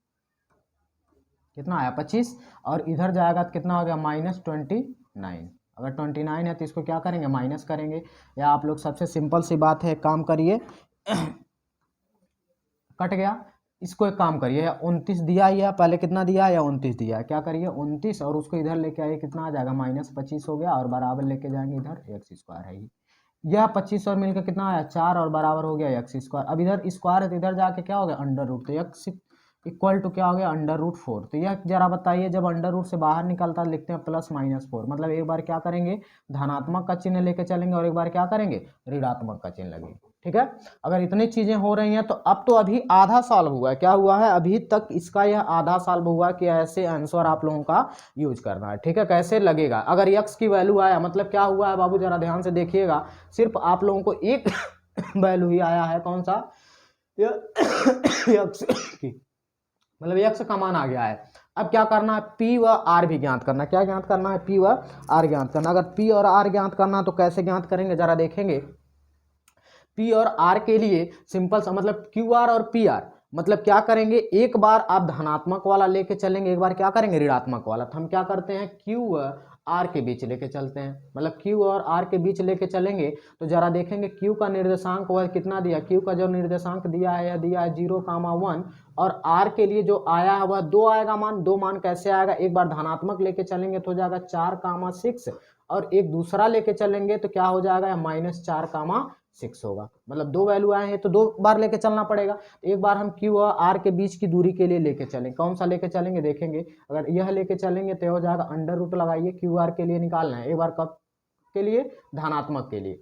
[SPEAKER 1] कितना आया 25, और इधर जाएगा तो कितना हो गया -29। अगर 29 है तो इसको क्या करेंगे, माइनस करेंगे। या आप लोग सबसे सिंपल सी बात है, काम करिए कट गया, इसको एक काम करिए, 29 दिया ही है, पहले कितना दिया है, या 29 दिया है, क्या करिए 29 और उसको इधर लेके आइए, कितना आ जाएगा -25 हो गया, और बराबर लेके जाएंगे इधर x स्क्वायर है ही, यह 25 और मिलकर कितना आया 4, और बराबर हो गया x स्क्वायर। अब इधर स्क्वायर है तो इधर जाके क्या हो गया अंडर रूट, तो x इक्वल टू क्या हो गया अंडर रूट 4। तो यह जरा बताइए, जब अंडर रूट से बाहर निकलता है लिखते हैं +-4, मतलब एक बार क्या करेंगे धनात्मक का चिन्ह लेके चलेंगे, और एक बार क्या करेंगे ऋणात्मक का चिन्ह लगेंगे, ठीक है। अगर इतनी चीजें हो रही हैं तो अब तो अभी आधा साल हुआ है, क्या हुआ है अभी तक इसका यह आधा साल हुआ कि ऐसे आंसर आप लोगों का यूज करना है, ठीक है। कैसे लगेगा, अगर x की वैल्यू आया, मतलब क्या हुआ है बाबू जरा ध्यान से देखिएगा, सिर्फ आप लोगों को एक वैल्यू ही आया है, कौन सा, x की, मतलब x का मान आ गया है। अब क्या करना है, P व R भी ज्ञात करना, क्या ज्ञात करना है, P व R ज्ञात करना। अगर P और R ज्ञात करना तो कैसे ज्ञात करेंगे, जरा देखेंगे। P और R के लिए सिंपल सा, मतलब QR और PR, मतलब क्या करेंगे, एक बार आप धनात्मक वाला लेके चलेंगे, एक बार क्या करेंगे ऋणात्मक वाला। तो हम क्या करते हैं, Q व आर के बीच लेके चलते हैं, मतलब क्यू और आर के बीच लेके चलेंगे तो जरा देखेंगे क्यू का निर्देशांक वह कितना दिया, क्यू का जो निर्देशांक दिया है यह दिया है 0,1 और आर के लिए जो आया है वह 2 आएगा मान। 2 मान कैसे आएगा, एक बार धनात्मक लेके चलेंगे तो हो जाएगा 4,6 और एक दूसरा लेके चलेंगे तो क्या हो जाएगा, -4,6 होगा। मतलब 2 वैल्यू आए हैं तो 2 बार लेके चलना पड़ेगा। एक बार हम क्यू और आर के बीच की दूरी के लिए लेके चलें, कौन सा लेके चलेंगे देखेंगे। अगर यह लेके चलेंगे तो हो जाएगा अंडर रूट लगाइए, क्यू आर के लिए निकालना है। एक बार कब के लिए, धनात्मक के लिए।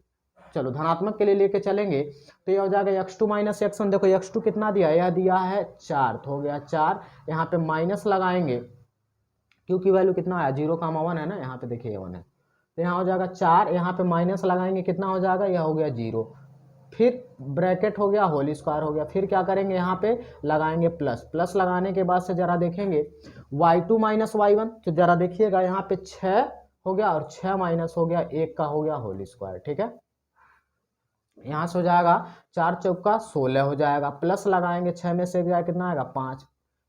[SPEAKER 1] चलो धनात्मक के लिए लेके चलेंगे तो यह हो जाएगा x2 - x1। देखो x2 कितना दिया, यह दिया है 4 तो हो गया 4। यहाँ पे माइनस लगाएंगे, क्यू की वैल्यू कितना है 0,1 है ना, यहाँ पे देखिए 1 है तो यहाँ हो जाएगा 4। यहाँ पे माइनस लगाएंगे कितना हो जाएगा, यह हो गया 0, फिर ब्रैकेट हो गया, होल स्क्वायर हो गया। फिर क्या करेंगे, यहाँ पे लगाएंगे प्लस। प्लस लगाने के बाद से जरा देखेंगे y2 - y1 तो जरा देखिएगा यहाँ पे 6 हो गया और 6 माइनस हो गया 1 का हो गया होल स्क्वायर। ठीक है, यहाँ से हो जाएगा 4 चौका 16 हो जाएगा। प्लस लगाएंगे 6 में से जाएगा कितना आएगा 5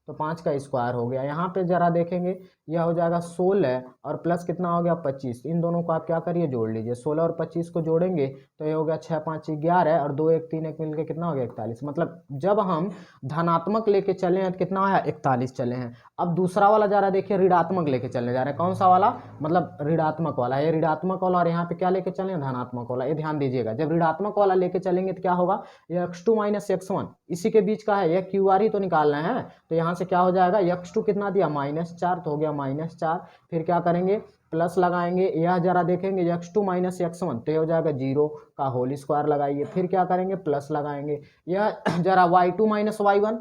[SPEAKER 1] तो 5 का स्क्वायर हो गया। यहाँ पे जरा देखेंगे यह हो जाएगा 16 और प्लस कितना हो गया 25। इन दोनों को आप क्या करिए जोड़ लीजिए, 16 और 25 को जोड़ेंगे तो ये हो गया 6 5 11 और 2 1 3 1 मिलकर कितना हो गया 41। मतलब जब हम धनात्मक लेके चले हैं तो कितना आया 41 चले हैं। अब दूसरा वाला जरा देखिए ऋणात्मक लेके चलने जा रहे हैं, कौन सा वाला, मतलब ऋणात्मक वाला। ये ऋणात्मक वाला और यहाँ पे क्या लेके चले हैं धनात्मक वाला। ये ध्यान दीजिएगा, जब ऋणात्मक वाला लेके चलेंगे तो क्या होगा, ये x2 - x1 इसी के बीच का है, यह क्यू आर ही तो निकालना है। तो यहाँ से क्या हो जाएगा, x2 कितना दिया -4 तो हो गया -4। फिर क्या करेंगे प्लस लगाएंगे, यह जरा देखेंगे x2 - x1 तो ये हो जाएगा 0 का होल स्क्वायर लगाइए। फिर क्या करेंगे प्लस लगाएंगे, यह जरा y2 - y1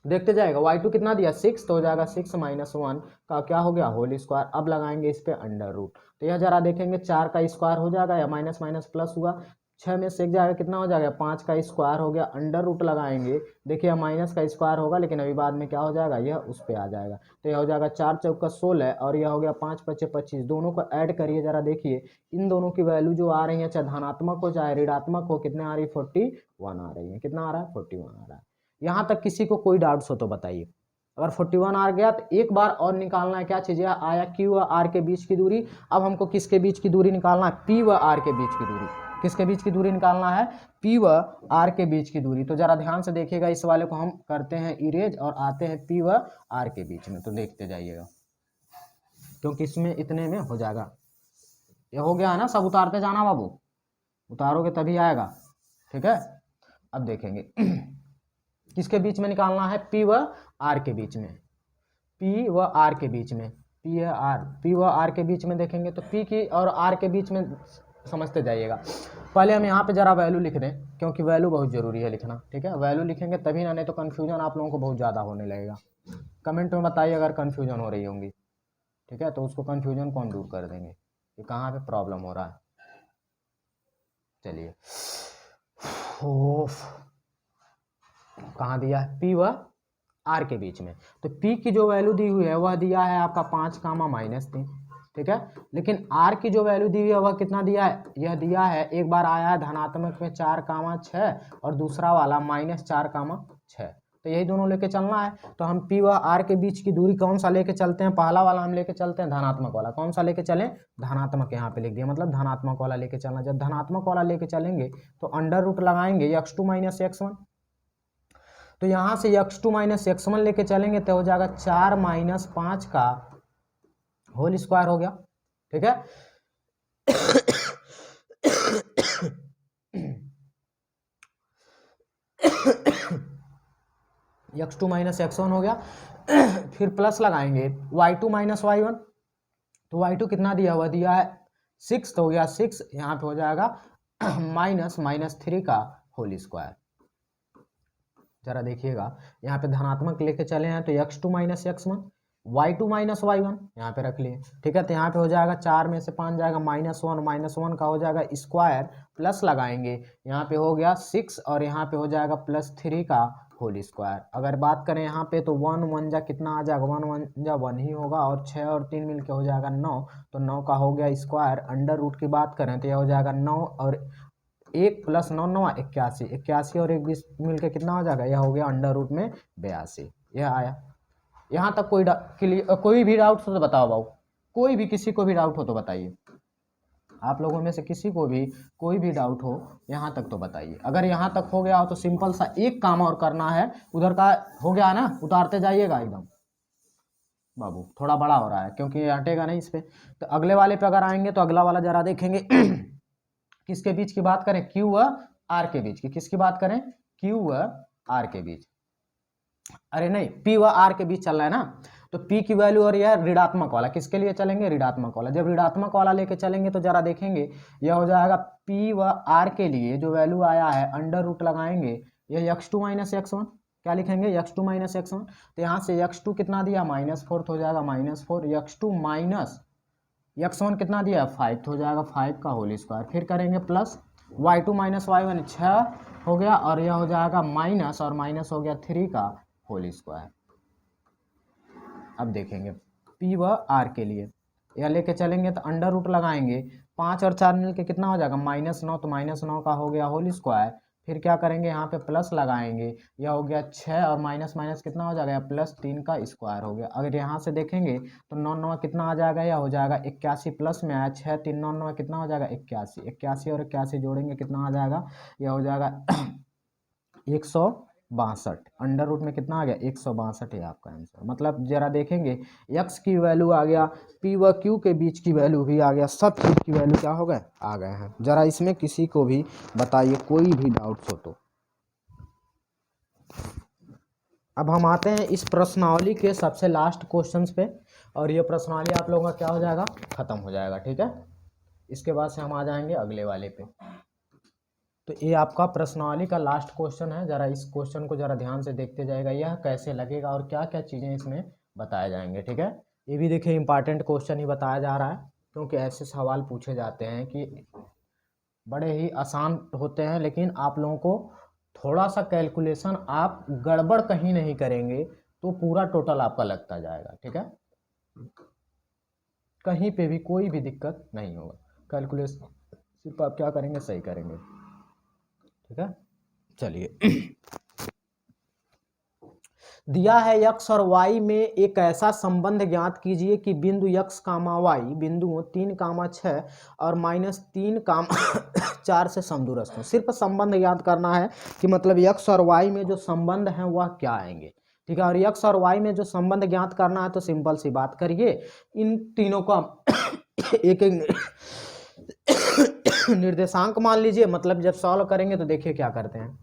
[SPEAKER 1] देखते जाएगा, y2 कितना दिया 6 तो हो जाएगा 6 - 1 का क्या हो गया होल स्क्वायर। अब लगाएंगे इस पे अंडर रूट तो यह जरा देखेंगे 4 का स्क्वायर हो जाएगा या माइनस माइनस प्लस हुआ, 6 में से एक जाएगा कितना हो जाएगा 5 का स्क्वायर हो गया। अंडर रूट लगाएंगे, देखिए माइनस का स्क्वायर होगा लेकिन अभी बाद में क्या हो जाएगा यह उस पे आ जाएगा। तो यह हो जाएगा 4 चौका 16 और यह हो गया 5 5 25। दोनों को ऐड करिए, जरा देखिए इन दोनों की वैल्यू जो आ रही है चाहे धनात्मक हो चाहे ऋणात्मक हो कितने आ रही है 41 आ रही है। कितना आ रहा है 41 आ रहा है। यहाँ तक किसी को कोई डाउट्स हो तो बताइए। अगर 41 आ गया तो एक बार और निकालना है, क्या चीज़ है आया क्यू व आर के बीच की दूरी। अब हमको किसके बीच की दूरी निकालना है, पी व आर के बीच की दूरी। किसके बीच की दूरी निकालना है, पी व आर के बीच की दूरी। तो जरा ध्यान से देखिएगा, इस वाले को हम करते हैं इरेज और आते हैं पी व आर के बीच में। तो देखते जाइएगा क्योंकि इसमें इतने में हो जाएगा। ये हो गया है ना, सब उतारते जाना बाबू, उतारोगे तभी आएगा। ठीक है, अब देखेंगे किसके बीच में निकालना है, पी व आर के बीच में। पी व आर के बीच में, पी व आर के बीच में देखेंगे तो पी की और आर के बीच में समझते जाइएगा। पहले हम यहाँ पे जरा वैल्यू लिख दें क्योंकि वैल्यू बहुत ज़रूरी है लिखना। ठीक है, वैल्यू लिखेंगे तभी ना, नहीं तो कन्फ्यूजन आप लोगों को बहुत ज़्यादा होने लगेगा। कमेंट में बताइए अगर कन्फ्यूजन हो रही होंगी। ठीक है, तो उसको कन्फ्यूजन कौन दूर कर देंगे कि कहाँ पे प्रॉब्लम हो रहा है। चलिए, कहाँ दिया है, पी व आर के बीच में। तो पी की जो वैल्यू दी हुई है वह दिया है आपका 5,-3। ठीक है, लेकिन आर की जो वैल्यू दी हुई है वह कितना दिया है, यह दिया है एक बार आया है धनात्मक में 4,6 और दूसरा वाला -4,6। तो यही दोनों लेके चलना है। तो हम पी व आर के बीच की दूरी कौन सा लेके चलते हैं, पहला वाला हम लेके चलते हैं धनात्मक वाला। कौन सा लेके चलें, धनात्मक, यहाँ पे लिख दिया, मतलब धनात्मक वाला लेके चलना। जब धनात्मक वाला लेके चलेंगे तो अंडर रूट लगाएंगे x2 - x1। तो यहाँ से x2 - x1 लेके चलेंगे तो हो जाएगा 4 - 5 का होल स्क्वायर हो गया। ठीक है, x2 - x1 हो गया। फिर प्लस लगाएंगे y2 - y1। तो y2 कितना दिया हुआ, दिया है 6 तो हो गया 6। यहाँ पे हो जाएगा -3 का होल स्क्वायर। जरा देखिएगा यहाँ पे धनात्मक लेके चले हैं तो x2 - x1, y2 - y1 यहाँ पे रख लिए। ठीक है, तो यहाँ पे हो जाएगा 4 में से 5 जाएगा -1 का हो जाएगा स्क्वायर। प्लस लगाएंगे, यहाँ पे हो गया 6 और यहाँ पे हो जाएगा +3 का होल स्क्वायर। अगर बात करें यहाँ पे तो 1 1 जा कितना आ जाएगा, 1 1 जा 1 ही होगा और 6 और 3 मिलके हो जाएगा 9। तो 9 का हो गया स्क्वायर। अंडर रूट की बात करें तो यह हो जाएगा 9 और 1 + 9 9 81, 81 और 1 20 मिलकर कितना हो जाएगा, यह हो गया अंडर रूट में 82। यह आया। यहाँ तक कोई भी डाउट तो बताओ बाबू, कोई भी, किसी को भी डाउट हो तो बताइए, आप लोगों में से किसी को भी कोई भी डाउट हो यहाँ तक तो बताइए। अगर यहाँ तक हो गया हो तो सिंपल सा एक काम और करना है, उधर का हो गया ना, उतारते जाइएगा एकदम। बाबू थोड़ा बड़ा हो रहा है क्योंकि ये हटेगा नहीं इस पे। तो अगले वाले पे अगर आएंगे तो अगला वाला जरा देखेंगे किसके बीच की बात करें, क्यू व आर के बीच की। किसकी बात करें, क्यू व आर के बीच, अरे नहीं पी व आर के बीच चल रहा है ना। तो पी की वैल्यू और यह ऋणात्मक वाला किसके लिए चलेंगे, ऋणात्मक वाला। जब ऋणात्मक वाला लेके चलेंगे तो जरा देखेंगे यह हो जाएगा पी व आर के लिए जो वैल्यू आया है अंडर रूट लगाएंगे, यह x2 माइनस x1, क्या लिखेंगे x2 माइनस x1। तो यहाँ से x2 कितना दिया -4 हो जाएगा -4, x2 माइनस x1 कितना दिया 5 हो जाएगा 5 का होल स्क्वायर। फिर करेंगे प्लस y2 माइनस y1 6 हो गया, और यह हो जाएगा माइनस, और माइनस हो गया 3 का होल स्क्वायर। अब देखेंगे पी व आर के लिए यह लेके चलेंगे तो अंडर रूट लगाएंगे, 5 और 4 मिल के कितना हो जाएगा -9, तो -9 का हो गया होल स्क्वायर। फिर क्या करेंगे यहाँ पे प्लस लगाएंगे, यह हो गया 6 और माइनस माइनस कितना हो जाएगा +3 का स्क्वायर हो गया। अगर यहाँ से देखेंगे तो 9 9 कितना आ जाएगा, यह हो जाएगा 81, प्लस में आया 6 3 9 9 कितना हो जाएगा 81, 81 और 81 जोड़ेंगे कितना आ जाएगा, यह हो जाएगा 162। अंडर रूट में कितना आ गया 162 है आपका आंसर। मतलब जरा देखेंगे x की वैल्यू आ गया, p व q के बीच की वैल्यू भी आ गया, सब चीज की वैल्यू क्या हो गए आ गए हैं। जरा इसमें किसी को भी बताइए कोई भी डाउट्स हो तो। अब हम आते हैं इस प्रश्नावली के सबसे लास्ट क्वेश्चंस पे, और ये प्रश्नावली आप लोगों का क्या हो जाएगा खत्म हो जाएगा, ठीक है। इसके बाद से हम आ जाएंगे अगले वाले पे। तो ये आपका प्रश्नावली का लास्ट क्वेश्चन है, जरा इस क्वेश्चन को जरा ध्यान से देखते जाएगा, यह कैसे लगेगा और क्या क्या चीज़ें इसमें बताए जाएंगे, ठीक है। ये भी देखिए इंपॉर्टेंट क्वेश्चन ही बताया जा रहा है, क्योंकि ऐसे सवाल पूछे जाते हैं कि बड़े ही आसान होते हैं, लेकिन आप लोगों को थोड़ा सा कैलकुलेशन आप गड़बड़ कहीं नहीं करेंगे तो पूरा टोटल आपका लगता जाएगा, ठीक है। कहीं पे भी कोई भी दिक्कत नहीं होगा, कैलकुलेशन सिर्फ आप क्या करेंगे सही करेंगे, ठीक है। चलिए दिया है x और y में एक ऐसा संबंध ज्ञात कीजिए कि बिंदु x, y बिंदुओं 3, 6 और -3, 4 से समदूरस्थ हो। सिर्फ संबंध ज्ञात करना है कि मतलब x और y में जो संबंध हैं वह क्या आएंगे, ठीक है। और x और y में जो संबंध ज्ञात करना है तो सिंपल सी बात करिए, इन तीनों का एक एक निर्देशांक मान लीजिए। मतलब जब सॉल्व करेंगे तो देखिए क्या करते हैं,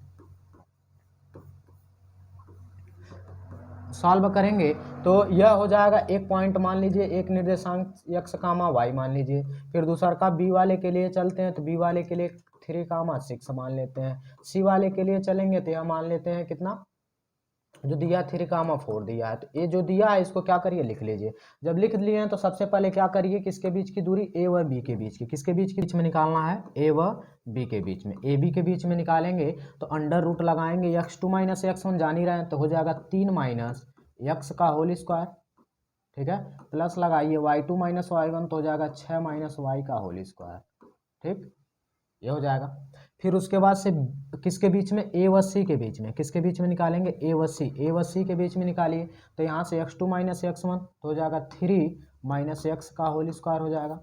[SPEAKER 1] सॉल्व करेंगे तो यह हो जाएगा एक पॉइंट मान लीजिए, एक निर्देशांक x, y मान लीजिए। फिर दूसरा का b वाले के लिए चलते हैं तो b वाले के लिए 3, 6 मान लेते हैं। c वाले के लिए चलेंगे तो यह मान लेते हैं कितना, जो दिया 3, 4 दिया है। तो ये जो दिया है इसको क्या करिए लिख लीजिए। जब लिख लिए हैं तो सबसे पहले क्या करिए, किसके बीच की दूरी a व b के बीच की, किसके बीच के बीच में निकालना है a व b के बीच में। a b के बीच में निकालेंगे तो अंडर रूट लगाएंगे, x2 माइनस x1 जान ही रहे हैं तो हो जाएगा 3 माइनस x का होल स्क्वायर, ठीक है। प्लस लगाइए y2 माइनस y1 तो हो जाएगा 6 माइनस y का होल स्क्वायर, ठीक, ये हो जाएगा। फिर उसके बाद से किसके बीच में, a व c के बीच में, किसके बीच में निकालेंगे a व c के बीच में निकालिए। तो यहाँ से x2 माइनस x1 तो हो जाएगा 3 माइनस x का होल स्क्वायर हो जाएगा,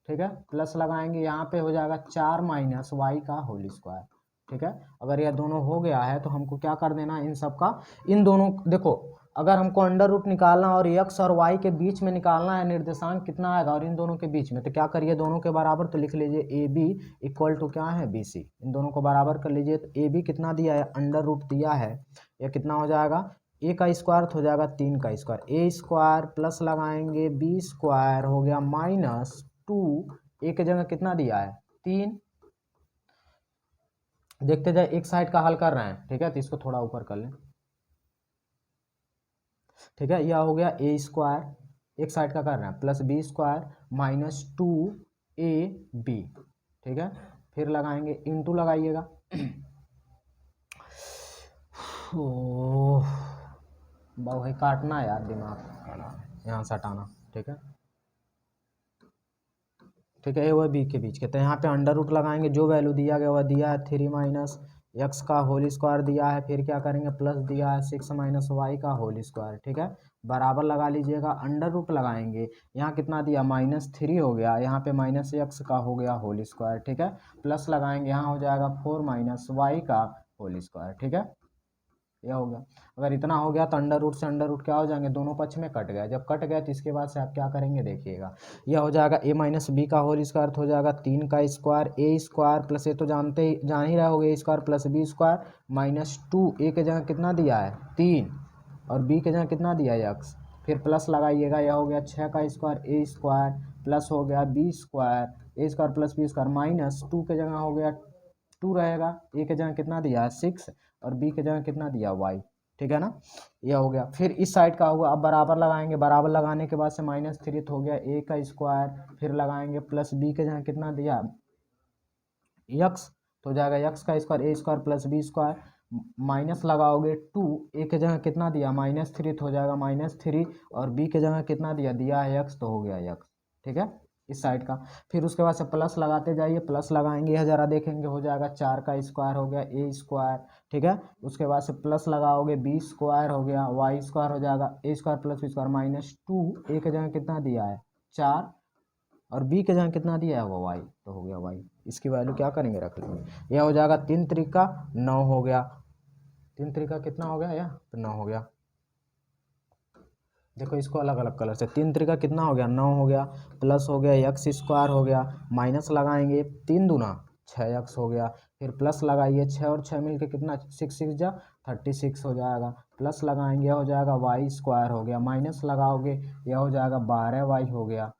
[SPEAKER 1] ठीक है। प्लस लगाएंगे यहाँ पे हो जाएगा 4 माइनस y का होल स्क्वायर, ठीक है। अगर यह दोनों हो गया है तो हमको क्या कर देना इन सब का, इन दोनों देखो अगर हमको अंडर रूट निकालना और x और y के बीच में निकालना है निर्देशांक कितना आएगा और इन दोनों के बीच में, तो क्या करिए दोनों के बराबर, तो लिख लीजिए ए बी इक्वल टू क्या है BC। इन दोनों को बराबर कर लीजिए तो ए बी कितना दिया है अंडर रूट दिया है, यह कितना हो जाएगा a का स्क्वायर तो हो जाएगा 3 का स्क्वायर, a स्क्वायर प्लस लगाएंगे b स्क्वायर हो गया -2, a की जगह कितना दिया है 3। देखते जाए एक साइड का हल कर रहे हैं, ठीक है, तो इसको थोड़ा ऊपर कर लें, ठीक है। यह हो गया a स्क्वायर एक साइड का कर रहे हैं प्लस b स्क्वायर -2ab, ठीक है। फिर लगाएंगे इंटू लगाइएगा भाई काटना है यार, दिमाग यहाँ से हटाना, ठीक है, ठीक है। a व b के बीच के, तो यहाँ पे अंडर रूट लगाएंगे, जो वैल्यू दिया गया वह दिया है 3 माइनस एक्स का होल स्क्वायर दिया है, फिर क्या करेंगे प्लस दिया है 6 माइनस वाई का होल स्क्वायर, ठीक है। बराबर लगा लीजिएगा, अंडर रूट लगाएंगे, यहाँ कितना दिया -3 हो गया, यहाँ पे माइनस एक्स का हो गया होल स्क्वायर, ठीक है। प्लस लगाएंगे, यहाँ हो जाएगा 4 माइनस वाई का होल स्क्वायर, ठीक है। यह हो गया। अगर इतना हो गया तो अंडर रूट से अंडर रूट क्या हो जाएंगे, दोनों पक्ष में कट गया। जब कट गया तो इसके बाद से आप क्या करेंगे देखिएगा, यह हो जाएगा a माइनस बी का होल स्क्वायर, हो जाएगा 3 का स्क्वायर ए स्क्वायर प्लस, ये तो जान ही रहे होगे, ए स्क्वायर प्लस बी स्क्वायर -2, ए के जगह कितना दिया है 3 और बी के जगह कितना दिया है x, फिर प्लस लगाइएगा, यह हो गया 6 का स्क्वायर ए स्क्वायर प्लस हो गया B square A square plus B square -2 के जगह हो गया 2 रहेगा, ए के जगह कितना दिया है 6 और बी के जगह कितना दिया y, ठीक है ना। यह हो गया। फिर इस साइड का हुआ, अब बराबर लगाएंगे, बराबर लगाने के बाद से -3 हो गया ए का स्क्वायर, फिर लगाएंगे प्लस बी के जगह कितना दिया x, तो हो जाएगा x का square A square plus B square, minus लगाओगे 2, ए के जगह कितना दिया -3 तो हो जाएगा -3 और बी के जगह कितना दिया है x, तो हो गया x, ठीक है, इस साइड का। फिर उसके बाद से प्लस लगाते जाइए, प्लस लगाएंगे, यह जरा देखेंगे, हो जाएगा 4 का स्क्वायर हो गया ए स्क्वायर, ठीक है। उसके बाद से प्लस लगाओगे बी स्क्वायर हो गया, वाई स्क्वायर हो जाएगा ए स्क्वायर प्लस बी स्क्वायर -2, ए के जगह कितना दिया है 4 और बी के जगह कितना दिया है वो वाई, तो हो गया वाई। इसकी वैल्यू क्या करेंगे रख लेंगे, यह हो जाएगा 3 त्रिका 9 हो गया, 3 त्रिका कितना हो गया, यह तो 9 हो गया। देखो इसको अलग अलग कलर से, 3 त्रिका कितना हो गया 9 हो गया, प्लस हो गया एक्स स्क्वायर हो गया, माइनस लगाएंगे 3 दूना 6x हो गया, फिर प्लस लगाइए 6 और 6 मिलके कितना 6 जा 36 हो जाएगा, प्लस लगाएंगे हो जाएगा वाई स्क्वायर हो गया, माइनस लगाओगे यह हो जाएगा 12y हो गया,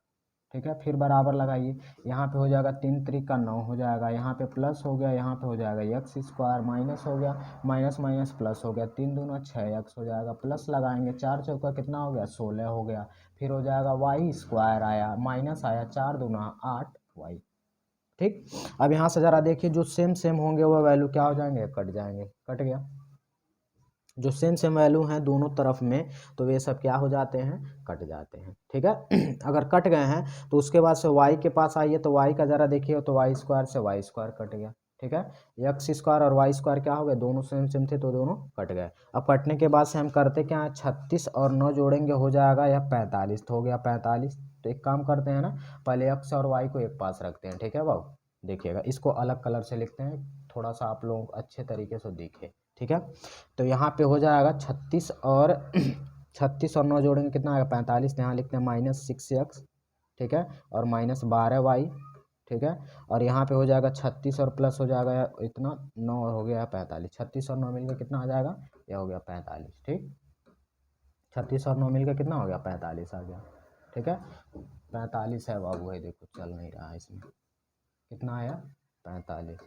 [SPEAKER 1] ठीक है। फिर बराबर लगाइए, यहाँ पे हो जाएगा 3 त्रिका 9 हो जाएगा, यहाँ पे प्लस हो गया, यहाँ पे हो जाएगा एक्स स्क्वायर, माइनस हो गया माइनस माइनस प्लस हो गया, 3 दूना 6x हो जाएगा, प्लस लगाएंगे 4 चौका कितना हो गया 16 हो गया, फिर हो जाएगा वाई स्क्वायर आया, माइनस आया 4 दूना 8y, ठीक। अब यहाँ से ज़रा देखिए, जो सेम सेम होंगे वो वैल्यू क्या हो जाएंगे, कट जाएंगे, कट गया। जो सेम सेम वैल्यू हैं दोनों तरफ में, तो वे सब क्या हो जाते हैं, कट जाते हैं, ठीक है। अगर कट गए हैं तो उसके बाद से y के पास आइए, तो y का ज़रा देखिए, तो वाई स्क्वायर से वाई स्क्वायर कट गया, ठीक है। एक्स स्क्वायर और वाई स्क्वायर क्या हो गए, दोनों सेम सेम थे तो दोनों कट गए। अब कटने के बाद से हम करते क्या है, 36 और 9 जोड़ेंगे, हो जाएगा यह 45, तो हो गया 45। तो एक काम करते हैं ना, पहले एक्स और वाई को एक पास रखते हैं, ठीक है बाबू। देखिएगा इसको अलग कलर से लिखते हैं, थोड़ा सा आप लोग अच्छे तरीके से दिखे, ठीक है। तो यहाँ पे हो जाएगा 36 और 36 और 9 जोड़ेंगे कितना आएगा 45, यहाँ लिखते हैं -6x, ठीक है, और -12y, ठीक है। और यहाँ पे हो जाएगा 36 और प्लस हो जाएगा इतना 9 हो गया 45, 36 और 9 मिलकर कितना आ जाएगा, यह हो गया 45, ठीक। 36 और 9 मिलकर कितना हो गया 45 आ गया, ठीक है। 45 है बाबू, है देखो चल नहीं रहा है इसमें, कितना आया 45,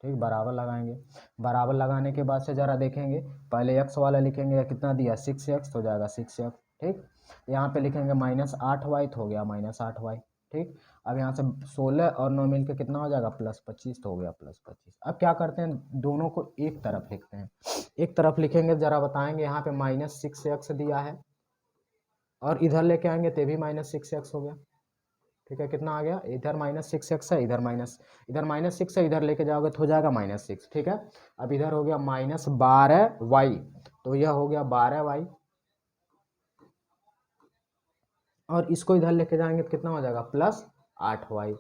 [SPEAKER 1] ठीक। बराबर लगाएंगे, बराबर लगाने के बाद से ज़रा देखेंगे, पहले x वाला लिखेंगे, कितना दिया 6x, तो हो जाएगा 6x, ठीक। यहाँ पे लिखेंगे -8y, तो हो गया -8y, ठीक। अब यहाँ से 16 और 9 मिल के कितना हो जाएगा +25, तो हो गया +25। अब क्या करते हैं, दोनों को एक तरफ लिखते हैं, एक तरफ लिखेंगे, ज़रा बताएंगे, यहाँ पे -6x दिया है और इधर लेके आएंगे तो भी -6x हो गया, ठीक है। कितना आ गया, इधर -6x है, इधर -6 है, इधर लेके जाओगे तो हो जाएगा -6, ठीक है। अब इधर हो गया -12y, तो यह हो गया 12y, और इसको इधर लेके जाएंगे तो कितना हो जाएगा +8y,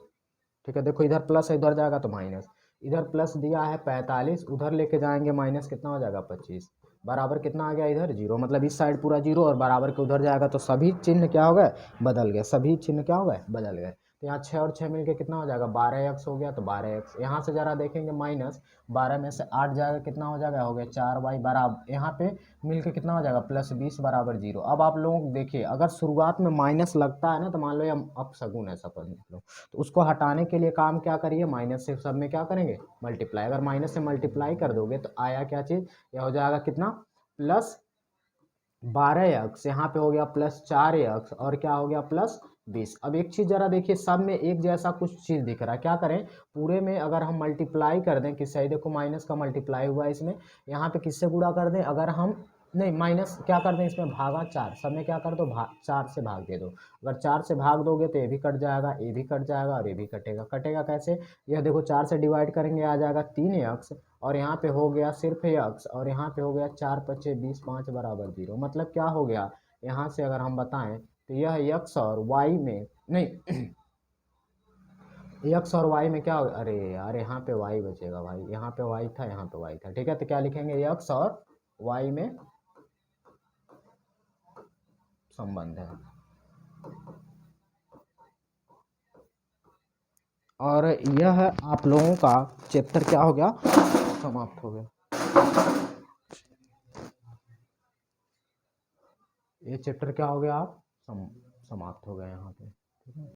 [SPEAKER 1] ठीक है। देखो इधर प्लस है, इधर जाएगा तो माइनस, इधर प्लस दिया है 45, उधर लेके जाएंगे माइनस, कितना हो जाएगा 25, बराबर कितना आ गया इधर 0, मतलब इस साइड पूरा 0 और बराबर के उधर जाएगा तो सभी चिन्ह क्या हो गए, बदल गए, सभी चिन्ह क्या हो गए, बदल गए। तो यहाँ 6 और 6 मिलके कितना हो जाएगा 12x हो गया, तो 12x। यहाँ से ज़रा देखेंगे, -12 में से 8 जाएगा, कितना हो जाएगा, हो गया 4y, बराबर यहाँ पे मिलके कितना हो जाएगा +20 बराबर 0। अब आप लोग देखिए, अगर शुरुआत में माइनस लगता है ना, तो मान लो ये अपशगुन है सपोज मतलब, तो उसको हटाने के लिए काम क्या करिए, माइनस से सब में क्या करेंगे मल्टीप्लाई, अगर माइनस से मल्टीप्लाई कर दोगे तो आया क्या चीज़, यह हो जाएगा कितना +12x, यहाँ पे हो गया +4x, और क्या हो गया +20। अब एक चीज़ ज़रा देखिए, सब में एक जैसा कुछ चीज़ दिख रहा है, क्या करें, पूरे में अगर हम मल्टीप्लाई कर दें, किससे, देखो माइनस का मल्टीप्लाई हुआ है इसमें, यहाँ पे किससे गुणा कर दें, अगर हम नहीं माइनस क्या कर दें, इसमें भागा 4, सब में क्या कर दो 4 से भाग दे दो, अगर 4 से भाग दोगे तो ये भी कट जाएगा, ये भी कट जाएगा और ये भी कटेगा। कटेगा कैसे, यह देखो 4 से डिवाइड करेंगे आ जाएगा 3x, और यहाँ पे हो गया सिर्फ यक्स, और यहाँ पे हो गया 4 पच्चे 20, 5 बराबर 0। मतलब क्या हो गया, यहाँ से अगर हम बताएं तो यह यक्स और वाई में नहीं यक्स और वाई में क्या हो, अरे यार यहाँ पे वाई बचेगा भाई, यहाँ पे वाई था, यहाँ पे वाई था, ठीक है। तो क्या लिखेंगे, यक्स और वाई में संबंध है। और यह आप लोगों का चैप्टर क्या हो गया, समाप्त हो गया। ये चैप्टर क्या हो गया, आप समाप्त हो गया यहाँ पे, ठीक है।